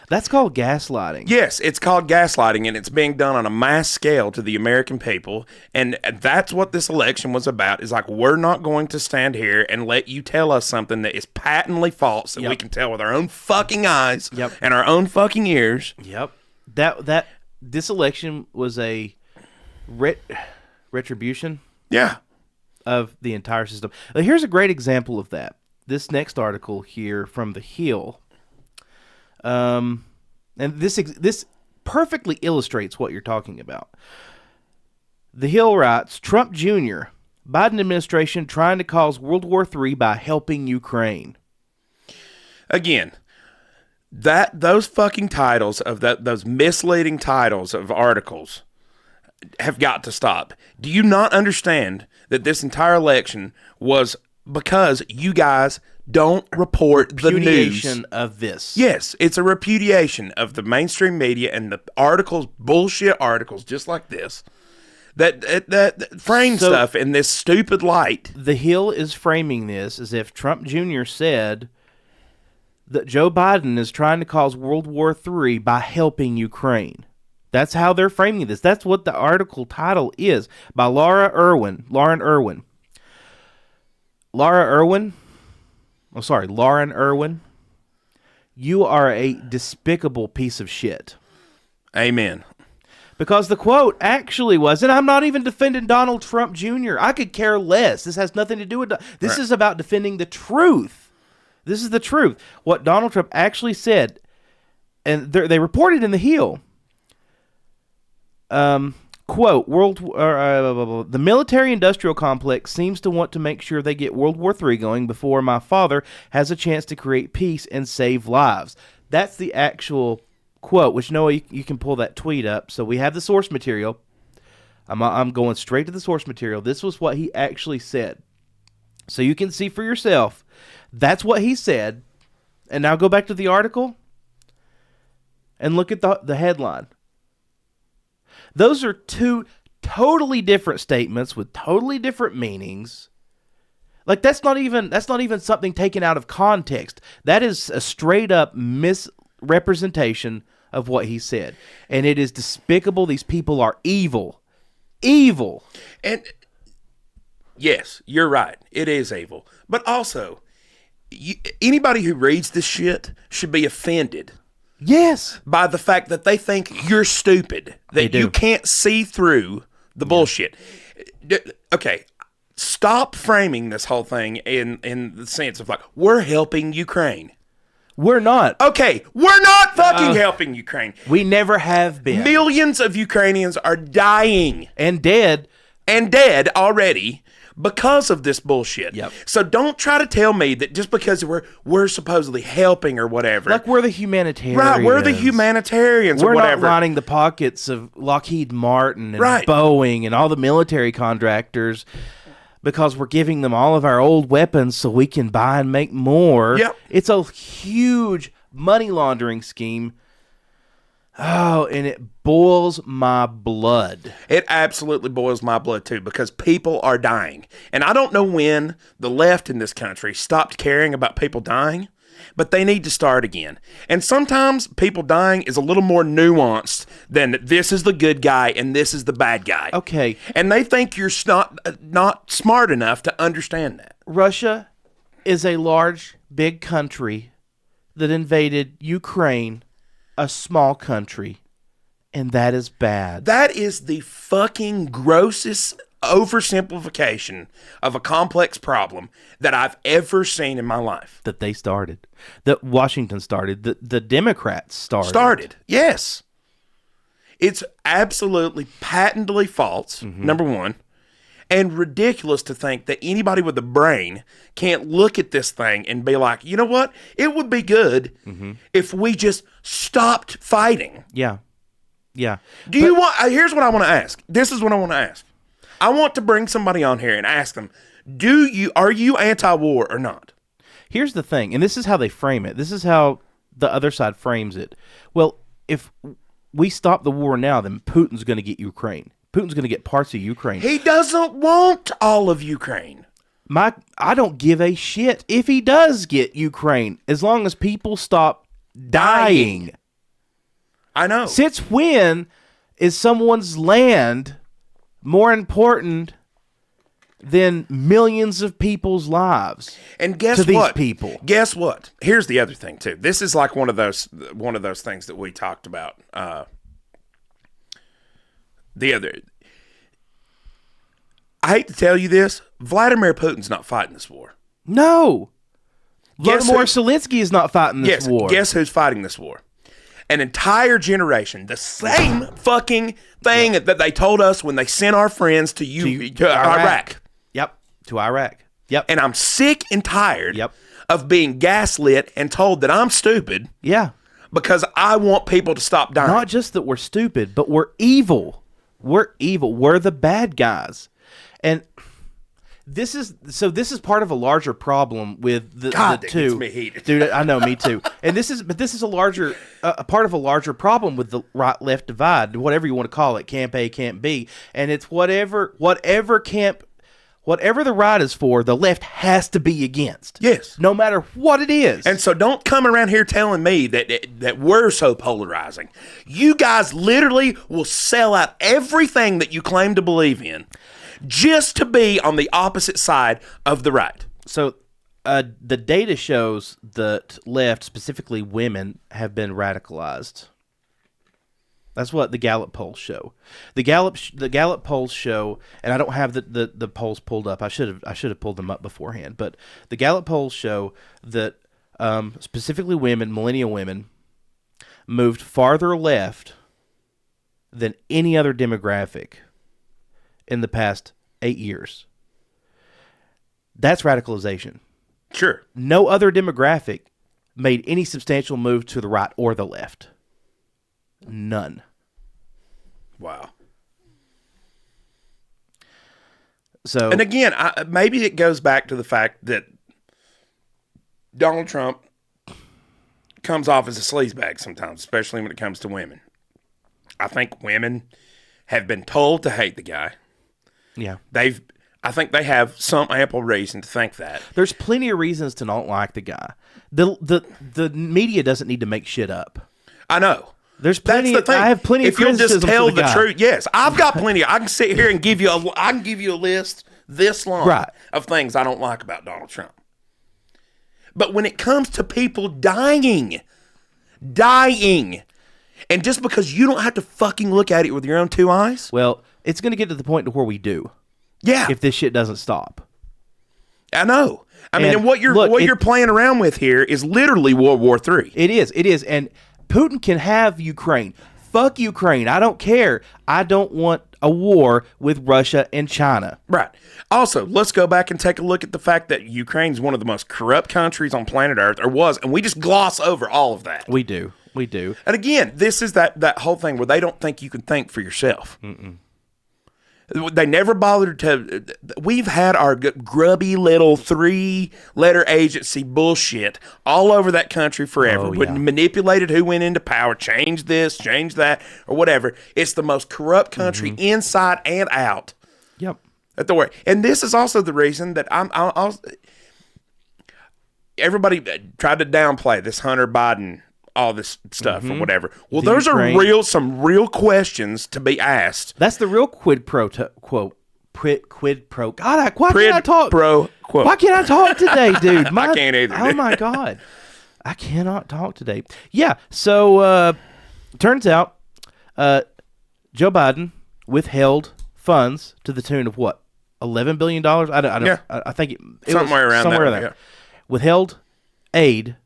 That's called gaslighting. Yes, it's called gaslighting, and it's being done on a mass scale to the American people. And that's what this election was about. Is like, we're not going to stand here and let you tell us something that is patently false that we can tell with our own fucking eyes and our own fucking ears. Yep. This election was a retribution. Yeah. Of the entire system. Now, here's a great example of that. This next article here from The Hill. And this perfectly illustrates what you're talking about. The Hill writes, Trump Jr., Biden administration trying to cause World War III by helping Ukraine. Again, those fucking titles of those misleading titles of articles have got to stop. Do you not understand that this entire election was because you guys don't report the news? Repudiation of this. Yes, it's a repudiation of the mainstream media and the articles, bullshit articles just like this, that frame stuff in this stupid light. The Hill is framing this as if Trump Jr. said that Joe Biden is trying to cause World War III by helping Ukraine. That's how they're framing this. That's what the article title is, by Lauren Irwin. Lauren Irwin, you are a despicable piece of shit. Amen. Because the quote actually was, and I'm not even defending Donald Trump Jr. I could care less. This has nothing to do with this. Is about defending the truth. This is the truth. What Donald Trump actually said, and they reported in The Hill. Quote, the military-industrial complex seems to want to make sure they get World War III going before my father has a chance to create peace and save lives. That's the actual quote, which Noah, you can pull that tweet up. So we have the source material. I'm going straight to the source material. This was what he actually said. So you can see for yourself. That's what he said. And now go back to the article and look at the headline. Those are two totally different statements with totally different meanings. Like that's not even something taken out of context. That is a straight up misrepresentation of what he said. And it is despicable. These people are evil. Evil. And yes, you're right. It is evil. But also, anybody who reads this shit should be offended. Yes. By the fact that they think you're stupid, that you can't see through the bullshit. Okay, stop framing this whole thing in the sense of like, we're helping Ukraine. We're not. Okay, we're not fucking helping Ukraine. We never have been. Millions of Ukrainians are dying. And dead already. Because of this bullshit. Yep. So don't try to tell me that just because we're supposedly helping or whatever. Like we're the humanitarians. Right, we're the humanitarians or whatever. We're not lining the pockets of Lockheed Martin and Boeing and all the military contractors because we're giving them all of our old weapons so we can buy and make more. Yep. It's a huge money laundering scheme. Oh, and it boils my blood. It absolutely boils my blood, too, because people are dying. And I don't know when the left in this country stopped caring about people dying, but they need to start again. And sometimes people dying is a little more nuanced than this is the good guy and this is the bad guy. Okay. And they think you're not smart enough to understand that. Russia is a large, big country that invaded Ukraine, a small country, and that is bad. That is the fucking grossest oversimplification of a complex problem that I've ever seen in my life. That they started. That Washington started. The Democrats started. Yes. It's absolutely patently false, number one, and ridiculous to think that anybody with a brain can't look at this thing and be like, you know what? It would be good if we just stopped fighting. Yeah. Yeah. Here's what I want to ask. This is what I want to ask. I want to bring somebody on here and ask them, are you anti-war or not? Here's the thing, and this is how they frame it. This is how the other side frames it. Well, if we stop the war now, then Putin's going to get Ukraine. Putin's going to get parts of Ukraine. He doesn't want all of Ukraine. I don't give a shit if he does get Ukraine, as long as people stop dying. I know. Since when is someone's land more important than millions of people's lives? And guess to what? These people. Guess what? Here's the other thing too. This is like one of those things that we talked about. I hate to tell you this, Vladimir Putin's not fighting this war. No. Vladimir Zelensky is not fighting this war. Guess who's fighting this war? An entire generation. The same fucking thing that they told us when they sent our friends to Iraq. Yep. To Iraq. Yep. And I'm sick and tired of being gaslit and told that I'm stupid. Yeah. Because I want people to stop dying. Not just that we're stupid, but we're evil. We're evil. We're the bad guys. And this is part of a larger problem with the two. Gets me heated. Dude, I know, me too. And this is a larger part of a larger problem with the right-left divide, whatever you want to call it, Camp A, Camp B, and it's whatever the right is for, the left has to be against. Yes, no matter what it is. And so don't come around here telling me that we're so polarizing. You guys literally will sell out everything that you claim to believe in, just to be on the opposite side of the right. So the data shows that left, specifically women, have been radicalized. That's what the Gallup polls show. The Gallup polls show, and I don't have the polls pulled up. I should have pulled them up beforehand. But the Gallup polls show that specifically women, millennial women, moved farther left than any other demographic in the past 8 years. That's radicalization. Sure. No other demographic made any substantial move to the right or the left. None. Wow. So, and again, maybe it goes back to the fact that Donald Trump comes off as a sleazebag sometimes, especially when it comes to women. I think women have been told to hate the guy. Yeah. I think they have some ample reason to think that. There's plenty of reasons to not like the guy. The media doesn't need to make shit up. I know. There's plenty. That's the thing. I have plenty. If of you'll just tell the guy. truth, yes, I've got plenty. I can sit here and give you a list this long of things I don't like about Donald Trump. But when it comes to people dying, and just because you don't have to fucking look at it with your own two eyes, well, it's going to get to the point to where we do. Yeah. If this shit doesn't stop. I know. I mean, and what you're playing around with here is literally World War III. It is. And Putin can have Ukraine. Fuck Ukraine. I don't care. I don't want a war with Russia and China. Right. Also, let's go back and take a look at the fact that Ukraine's one of the most corrupt countries on planet Earth, or was, and we just gloss over all of that. We do. And again, this is that whole thing where they don't think you can think for yourself. Mm-mm. They never bothered to. We've had our grubby little 3-letter agency bullshit all over that country forever. Manipulated who went into power, changed this, changed that, or whatever. It's the most corrupt country inside and out. Yep. At the way, and this is also the reason that everybody tried to downplay this Hunter Biden, all this stuff or whatever. Well, those are some real questions to be asked. That's the real quid pro quo. Quid pro. God, why can't I talk? Pro quo. Why can't I talk today, dude? I can't either. Oh my God, I cannot talk today. Yeah. So turns out, Joe Biden withheld funds to the tune of what? $11 billion. I don't. Yeah. I think it somewhere was around somewhere there. Yeah. Withheld aid,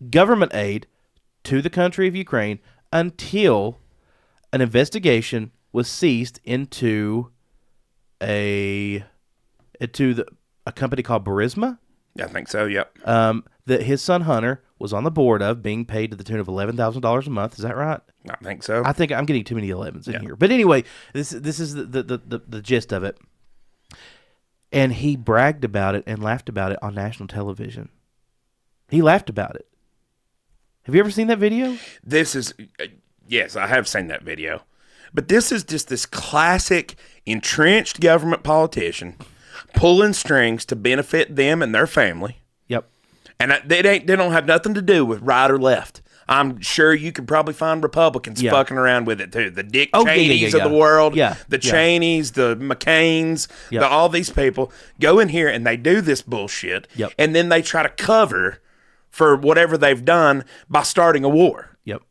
government aid, to the country of Ukraine until an investigation was ceased into a company called Burisma. I think so. Yep. That his son Hunter was on the board of, being paid to the tune of $11,000 a month. Is that right? I think so. I think I'm getting too many 11s in here. But anyway, this is the gist of it. And he bragged about it and laughed about it on national television. He laughed about it. Have you ever seen that video? Yes, I have seen that video. But this is just this classic entrenched government politician pulling strings to benefit them and their family. Yep. And they don't have nothing to do with right or left. I'm sure you could probably find Republicans fucking around with it too. The Dick Cheneys of the world, the Cheneys, the McCains, all these people go in here and they do this bullshit, and then they try to cover for whatever they've done by starting a war. Yep.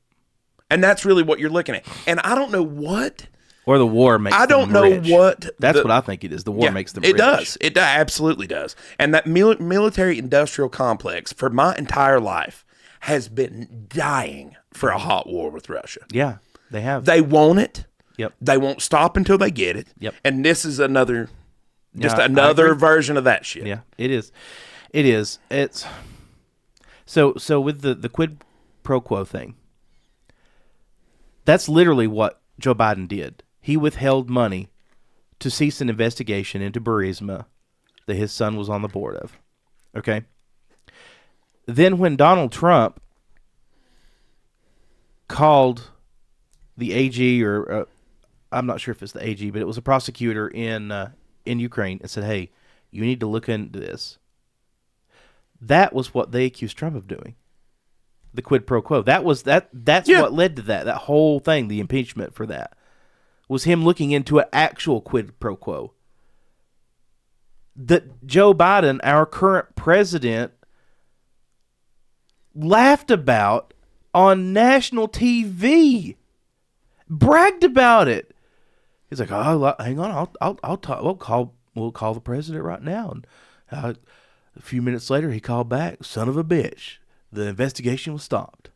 And that's really what you're looking at. And I don't know what. Or the war makes them rich. I don't know what. That's what I think it is. The war makes them rich. It does. It absolutely does. And that military-industrial complex, for my entire life, has been dying for a hot war with Russia. Yeah, they have. They want it. Yep. They won't stop until they get it. Yep. And this is another version of that shit. Yeah, it is. It is. It's so with the quid pro quo thing. That's literally what Joe Biden did. He withheld money to cease an investigation into Burisma that his son was on the board of. Okay? Then when Donald Trump called the AG, or I'm not sure if it's the AG, but it was a prosecutor in Ukraine and said, hey, you need to look into this. That was what they accused Trump of doing. The quid pro quo. That's what led to that. That whole thing, the impeachment for that, was him looking into an actual quid pro quo. That Joe Biden, our current president, laughed about on national TV, bragged about it. He's like, "Oh, hang on, I'll talk. We'll call the president right now." And a few minutes later, he called back, "Son of a bitch, the investigation was stopped."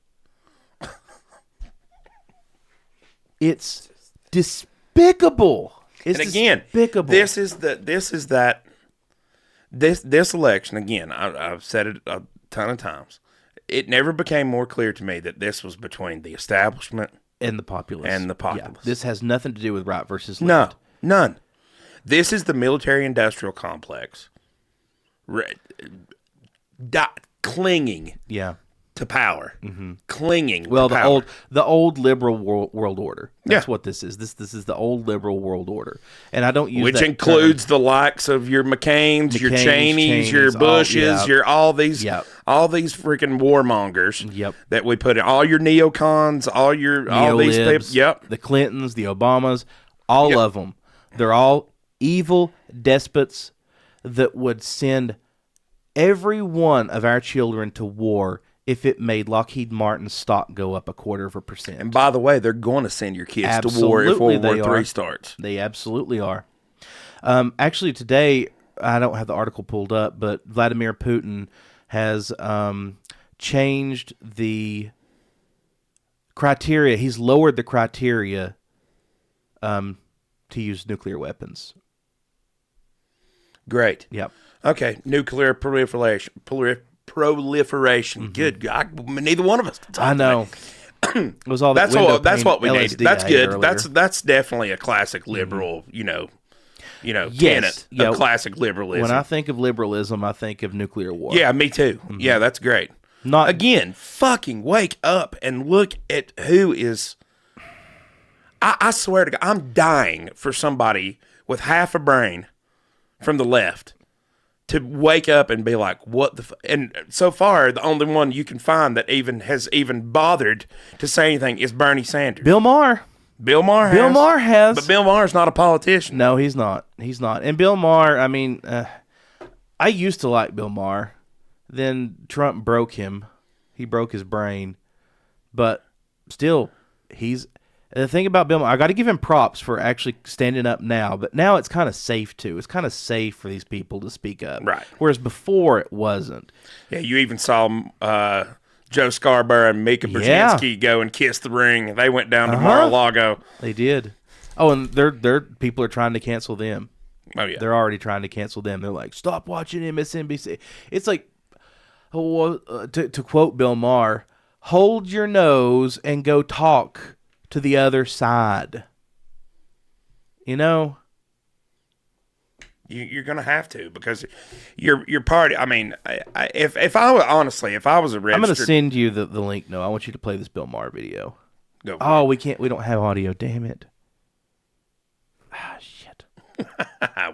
It's despicable. It's despicable. This election again. I've said it a ton of times. It never became more clear to me that this was between the establishment and the populace. Yeah, this has nothing to do with right versus left. No, none. This is the military-industrial complex clinging to power. Mm-hmm. Clinging to power. the old liberal world order. That's what this is. This is the old liberal world order. And I don't use which includes the likes of your McCains, your Cheneys, your Bushes, your all these freaking warmongers that we put in, all your neocons, all these people. The Clintons, the Obamas, all of them. They're all evil despots that would send every one of our children to war if it made Lockheed Martin's stock go up 0.25%. And by the way, they're going to send your kids to war if World War III starts. They absolutely are. Actually, today, I don't have the article pulled up, but Vladimir Putin has changed the criteria. He's lowered the criteria to use nuclear weapons. Great. Yep. Okay, nuclear proliferation. Good God, neither one of us can talk. I know. It was all that's what we need. That's good. Earlier. That's definitely a classic liberal, tenet of classic liberalism. When I think of liberalism, I think of nuclear war. Yeah, me too. Mm-hmm. Yeah, that's great. Again, fucking wake up and look at who is. I swear to God, I'm dying for somebody with half a brain from the left to wake up and be like, what the and so far, the only one you can find that has bothered to say anything is Bernie Sanders. Bill Maher has. But Bill Maher's not a politician. No, he's not. And Bill Maher, I mean, I used to like Bill Maher. Then Trump broke him. He broke his brain. But still, the thing about Bill Maher, I got to give him props for actually standing up now, but now it's kind of safe too. It's kind of safe for these people to speak up. Right. Whereas before it wasn't. Yeah, you even saw Joe Scarborough and Mika Brzezinski go and kiss the ring. They went down to Mar-a-Lago. They did. Oh, and their people are trying to cancel them. Oh, yeah. They're already trying to cancel them. They're like, stop watching MSNBC. It's like, to quote Bill Maher, hold your nose and go talk to the other side. You're gonna have to, because your party. I mean, if I was a registered, I'm gonna send you the link. No, I want you to play this Bill Maher video. Go for it. We can't. We don't have audio. Damn it. Shit.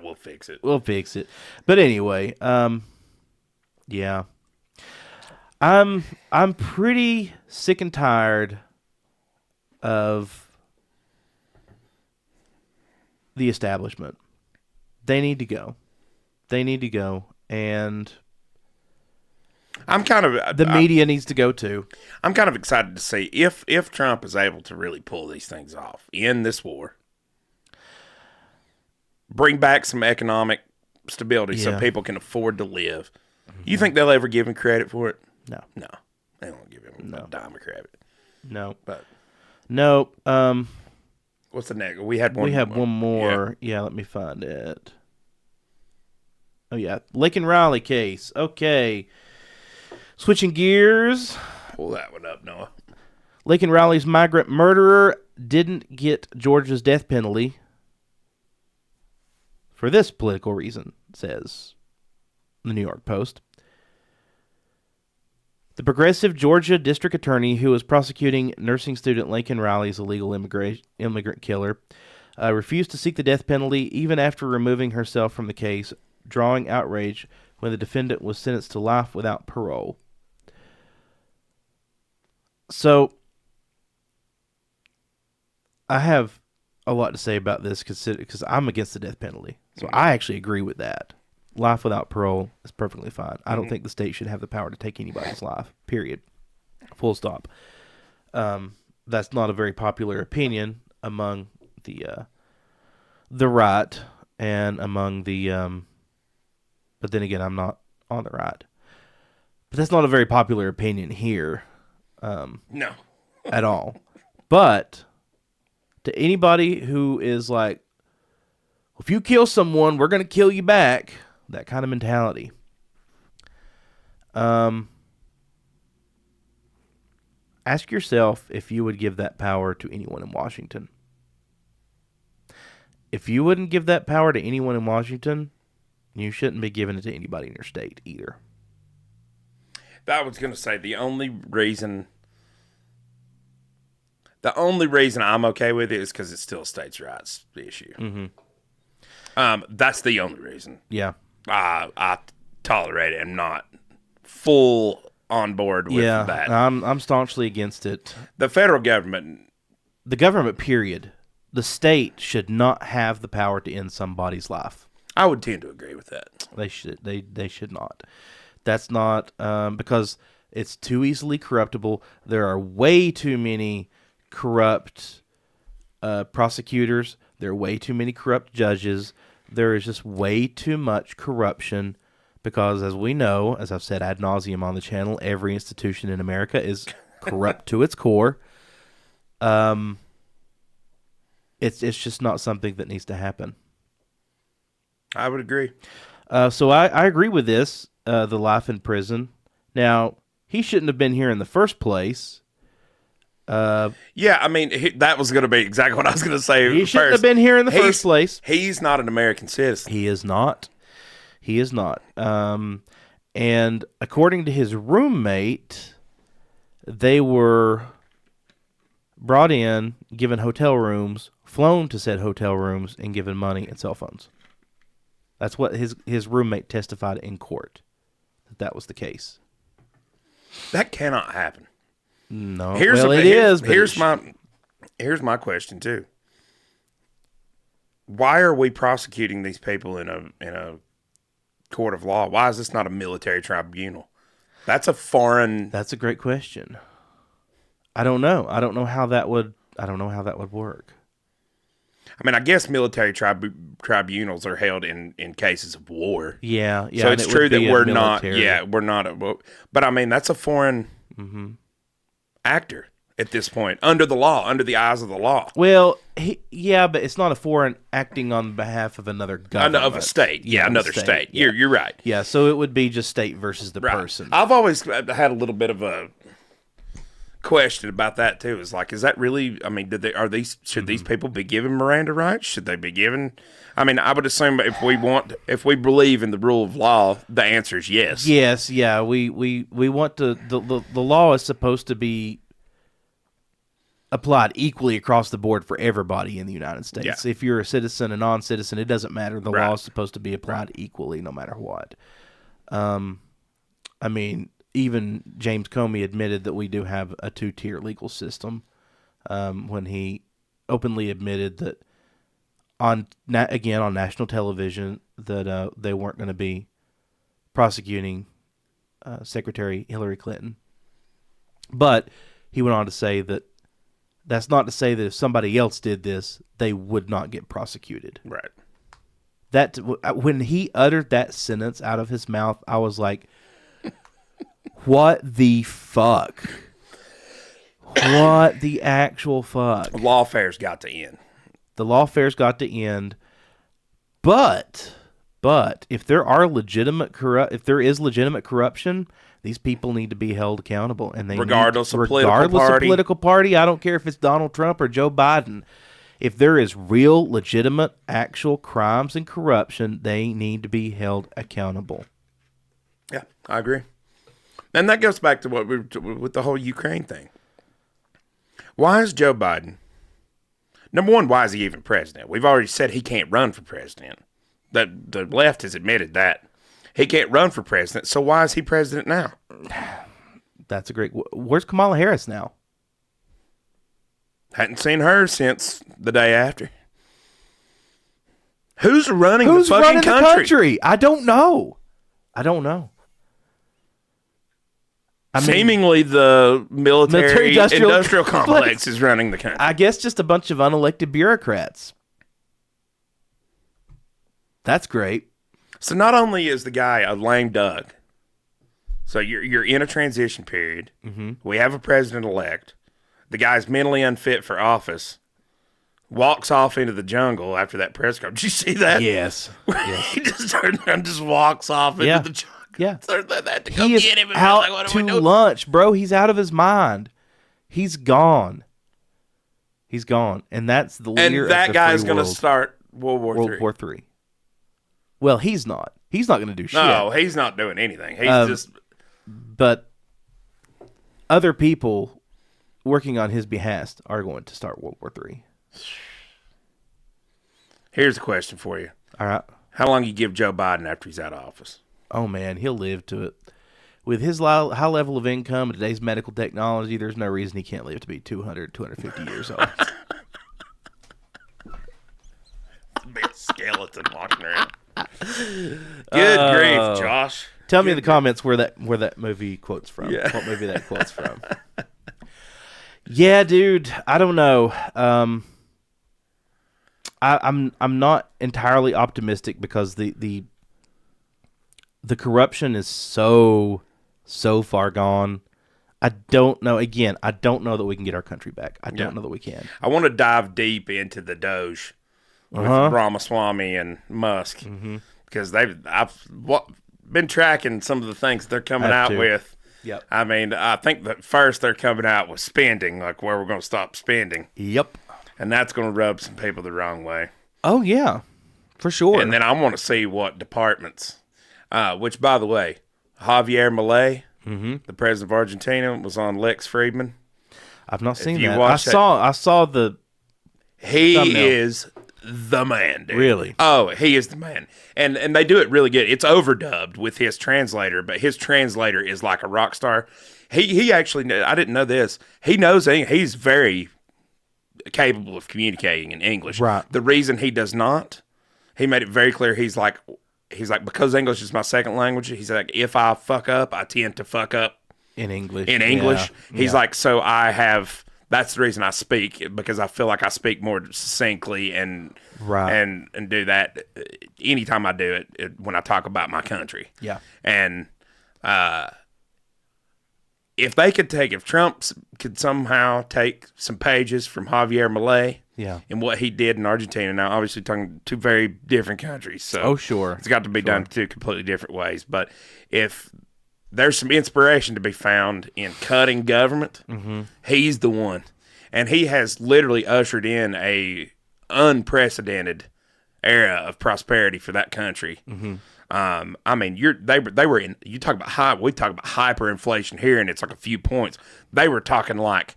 We'll fix it. We'll fix it. But anyway, yeah. I'm pretty sick and tired of the establishment. They need to go. And the media needs to go too. I'm kind of excited to see if Trump is able to really pull these things off in this war. Bring back some economic stability so people can afford to live. Mm-hmm. You think they'll ever give him credit for it? No. They won't give him a dime of credit. No. But no. What's the next? We had one more. Yeah, let me find it. Oh yeah, Lincoln Riley case. Okay. Switching gears. Pull that one up, Noah. Lincoln Riley's migrant murderer didn't get Georgia's death penalty for this political reason, says the New York Post. The progressive Georgia district attorney who was prosecuting nursing student Lincoln Riley's illegal immigrant killer refused to seek the death penalty even after removing herself from the case, drawing outrage when the defendant was sentenced to life without parole. So, I have a lot to say about this because I'm against the death penalty. So I actually agree with that. Life without parole is perfectly fine. I don't think the state should have the power to take anybody's life, period. Full stop. That's not a very popular opinion among the right and among the... but then again, I'm not on the right. But that's not a very popular opinion here. No. At all. But to anybody who is like, if you kill someone, we're going to kill you back. That kind of mentality. Ask yourself if you would give that power to anyone in Washington. If you wouldn't give that power to anyone in Washington, you shouldn't be giving it to anybody in your state either. I was going to say the only reason I'm okay with it is because it's still a states' rights issue. Mm-hmm. That's the only reason. Yeah. I tolerate it. I'm not full on board with that. I'm staunchly against it. The federal government. The government, period. The state should not have the power to end somebody's life. I would tend to agree with that. They should. They should not. That's not because it's too easily corruptible. There are way too many corrupt prosecutors. There are way too many corrupt judges. There is just way too much corruption because, as we know, as I've said ad nauseum on the channel, every institution in America is corrupt to its core. It's just not something that needs to happen. I would agree. So I agree with this, the life in prison. Now, he shouldn't have been here in the first place. Yeah, I mean, that was going to be exactly what I was going to say. He shouldn't have been here in the first place. He's not an American citizen. He is not. And according to his roommate, they were brought in, given hotel rooms, flown to said hotel rooms, and given money and cell phones. That's what his roommate testified in court, that was the case. That cannot happen. No, here's my question too. Why are we prosecuting these people in a court of law? Why is this not a military tribunal? That's a great question. I don't know. I don't know how that would work. I mean, I guess military tribunals are held in cases of war. Yeah. So it's true that we're not. Yeah, we're not. But I mean, that's a foreign actor at this point, under the law, under the eyes of the law. Well, but it's not a foreign acting on behalf of another government. Of a state. Yeah, another state. Yeah. You're right. Yeah, so it would be just state versus the person. I've always had a little bit of a question about that too. Is like, is that really? I mean, should these people be given Miranda rights? Should they be given? I mean, I would assume if we believe in the rule of law, the answer is yes. Yes, yeah. We want to. The law is supposed to be applied equally across the board for everybody in the United States. If you're a citizen, a non-citizen, it doesn't matter. The law is supposed to be applied equally no matter what. I mean, even James Comey admitted that we do have a 2-tier legal system when he openly admitted that on national television that they weren't going to be prosecuting Secretary Hillary Clinton. But he went on to say that that's not to say that if somebody else did this, they would not get prosecuted. Right. That when he uttered that sentence out of his mouth, I was like, what the fuck? What the actual fuck? Lawfare's got to end. The lawfare's got to end. But if there is legitimate corruption, these people need to be held accountable, and regardless of political party. I don't care if it's Donald Trump or Joe Biden. If there is real, legitimate, actual crimes and corruption, they need to be held accountable. Yeah, I agree. And that goes back to what with the whole Ukraine thing. Why is Joe Biden? Number one, why is he even president? We've already said he can't run for president. That the left has admitted that. He can't run for president, so why is he president now? That's a great... Where's Kamala Harris now? Hadn't seen her since the day after. Who's running the fucking country? I don't know. Seemingly the military industrial complex is running the country. I guess just a bunch of unelected bureaucrats. That's great. So not only is the guy a lame duck, so you're in a transition period. Mm-hmm. We have a president-elect. The guy's mentally unfit for office. Walks off into the jungle after that press conference. Did you see that? Yes. He just turns around and just walks off into the jungle. Yeah. He is out to lunch, bro. He's out of his mind. He's gone. And that's the leader of the that guy's going to world. start World War III. Well, he's not. He's not going to do shit. No, he's not doing anything. He's But other people working on his behest are going to start World War III. Here's a question for you. All right. How long you give Joe Biden after he's out of office? Oh, man, he'll live to it. With his high level of income and today's medical technology, there's no reason he can't live to be 200, 250 years old. Big skeleton walking around. Good grief, Josh. Tell me in the comments where that movie quotes from. Yeah. What movie that quotes from. Yeah, dude. I don't know. I'm not entirely optimistic because the corruption is so far gone. I don't know. Again, I don't know that we can get our country back. I don't know that we can. I want to dive deep into the Doge with Ramaswamy and Musk because I've been tracking some of the things they're coming out with. Yep. I mean, I think that first they're coming out with spending, like where we're going to stop spending. Yep. And that's going to rub some people the wrong way. Oh, yeah, for sure. And then I want to see what departments, which, by the way, Javier Milei, the president of Argentina, was on Lex Friedman. I've not seen that. I saw the thumbnail. Is the man, dude. Really? Oh, he is the man. And they do it really good. It's overdubbed with his translator, but his translator is like a rock star. He actually, I didn't know this. He knows English. He's very capable of communicating in English. Right. The reason he does not, he made it very clear. He's like, because English is my second language, he's like, if I fuck up, I tend to fuck up in English. Yeah. He's like, so that's the reason I speak, because I feel like I speak more succinctly and do that anytime I do it when I talk about my country. Yeah. And if Trump could somehow take some pages from Javier Milei and what he did in Argentina, now obviously talking two very different countries, so it's got to be done two completely different ways. But if there's some inspiration to be found in cutting government, he's the one. And he has literally ushered in a unprecedented era of prosperity for that country. I mean, they were in. You talk about we talk about hyperinflation here, and it's like a few points. They were talking like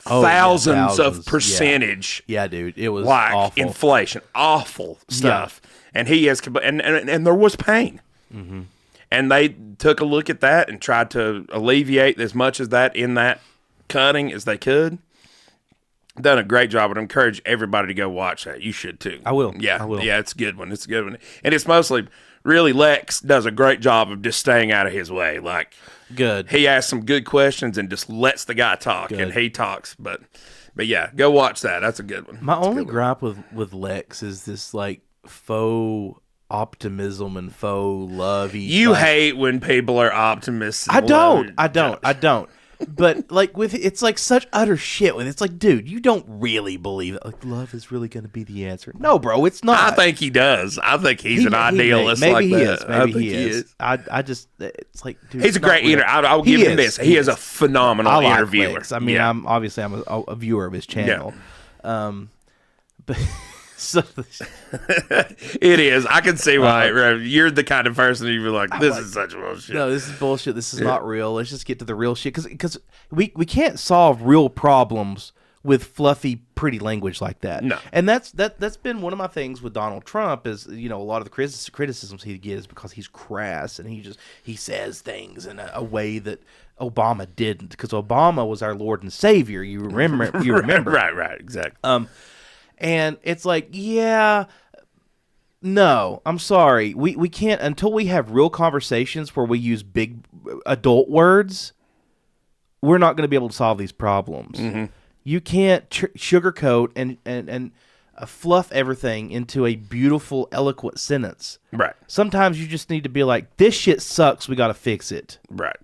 thousands of percentage. Yeah, dude, it was like awful. Inflation, awful stuff. And he has, and there was pain. Mm-hmm. And they took a look at that and tried to alleviate as much as that in that cutting as they could. Done a great job. I'd encourage everybody to go watch that. You should too. I will. Yeah, I will. Yeah, it's a good one. It's a good one. And it's mostly, really, Lex does a great job of just staying out of his way. Like, good. He asks some good questions and just lets the guy talk, and he talks. But yeah, go watch that. That's a good one. My only gripe with Lex is this like faux optimism and faux love. You hate when people are optimists. I don't. But like it's like such utter shit with it's like, dude, you don't really believe it. Like love is really going to be the answer. No, bro, it's not. I think he does. I think he's an idealist. Maybe like he that. is. Maybe he is. I just it's like, dude, he's a great eater. I'll give him this. He is a phenomenal interviewer. Lex. I mean, I'm a viewer of his channel. Yeah. But so it is. I can see why. You're the kind of person you'd be like, this is such bullshit. No, this is bullshit. This is not real. Let's just get to the real shit. Because we can't solve real problems with fluffy, pretty language like that. No. And that's been one of my things with Donald Trump is, a lot of the criticisms he gets because he's crass and he says things in a way that Obama didn't. Because Obama was our Lord and Savior. You remember? Right, exactly. And it's like, no, I'm sorry. We can't, until we have real conversations where we use big adult words, we're not going to be able to solve these problems. Mm-hmm. You can't sugarcoat and fluff everything into a beautiful, eloquent sentence. Right. Sometimes you just need to be like, this shit sucks, we got to fix it. Right.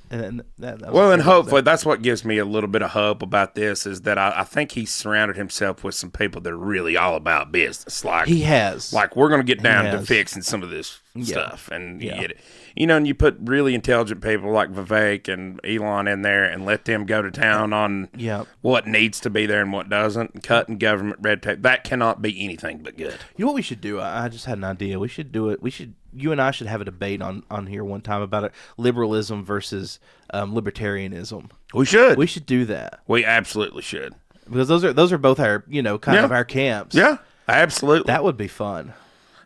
And hopefully that's what gives me a little bit of hope about this is that I think he's surrounded himself with some people that are really all about business. Like he has. Like we're going to get down to fixing some of this stuff, and you get it. And you put really intelligent people like Vivek and Elon in there, and let them go to town on what needs to be there and what doesn't. And cutting government red tape, that cannot be anything but good. You know what we should do? I just had an idea. We should do it. You and I should have a debate on here one time about it. Liberalism versus libertarianism. We should. We should do that. We absolutely should. Because those are both our kind of our camps. Yeah, absolutely. That would be fun.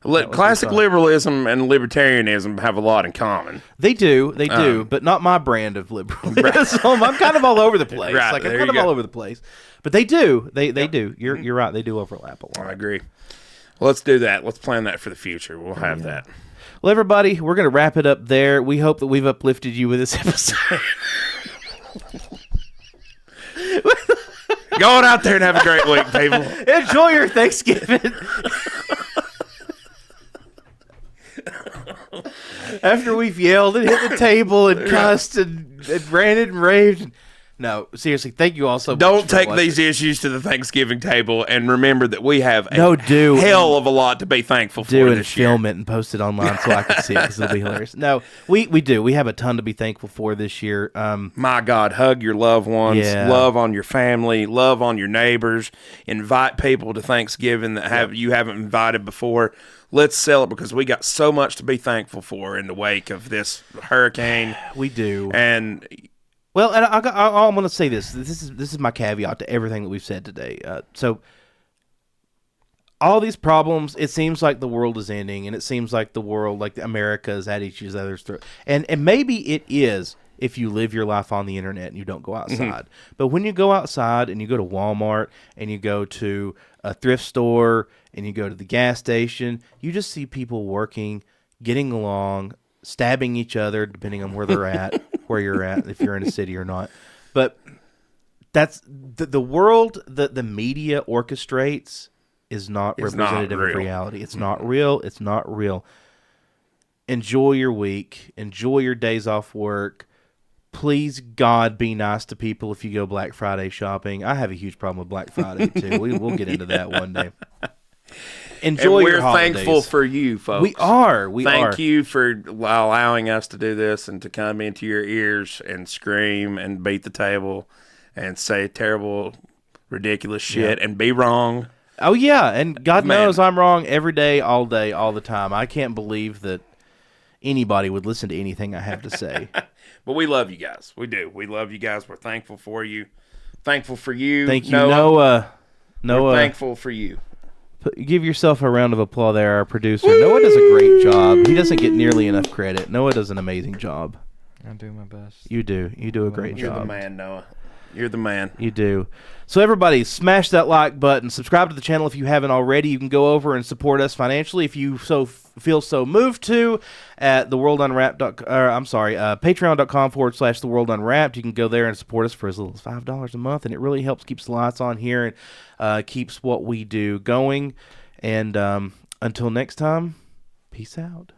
Classic liberalism and libertarianism have a lot in common. They do, but not my brand of liberalism. I'm kind of all over the place. Right, I'm kind of all over the place. But they do. They do. You're right. They do overlap a lot. I agree. Well, let's do that. Let's plan that for the future. We'll have that. Well, everybody, we're going to wrap it up there. We hope that we've uplifted you with this episode. Go on out there and have a great week, people. Enjoy your Thanksgiving. After we've yelled and hit the table and cussed and ranted and raved. No, seriously, thank you all so much. Don't take these issues to the Thanksgiving table, and remember that we have a hell of a lot to be thankful for this year. Film it and post it online so I can see it because it'll be hilarious. No, we do. We have a ton to be thankful for this year. My God, hug your loved ones, love on your family, love on your neighbors, invite people to Thanksgiving that you haven't invited before. Let's sell it because we got so much to be thankful for in the wake of this hurricane. We do. And well, and I'm going to say this. This is my caveat to everything that we've said today. So all these problems, it seems like the world is ending, and it seems like the world, like America, is at each other's throat. And maybe it is if you live your life on the internet and you don't go outside. Mm-hmm. But when you go outside and you go to Walmart and you go to a thrift store and you go to the gas station, you just see people working, getting along, stabbing each other, depending on where they're at, where you're at, if you're in a city or not. But that's the world that the media orchestrates is not representative of reality. It's not real. It's not real. Enjoy your week. Enjoy your days off work. Please, God, be nice to people if you go Black Friday shopping. I have a huge problem with Black Friday, too. We'll get into that one day. Enjoy your holidays. We're thankful for you, folks. We are. Thank you for allowing us to do this and to come into your ears and scream and beat the table and say terrible, ridiculous shit and be wrong. Oh, yeah. And God knows I'm wrong every day, all the time. I can't believe that anybody would listen to anything I have to say. But we love you guys. We do. We love you guys. We're thankful for you. Thankful for you. Thank you, Noah. Noah. We're thankful for you. Give yourself a round of applause there, our producer. Noah does a great job. He doesn't get nearly enough credit. Noah does an amazing job. I do my best. You do. You do a great job. You're the man, Noah. You're the man. You do. So everybody, smash that like button. Subscribe to the channel if you haven't already. You can go over and support us financially if you feel so moved to at patreon.com/theworldunwrapped. You can go there and support us for as little as $5 a month, and it really helps keeps the lights on here and keeps what we do going. And until next time, peace out.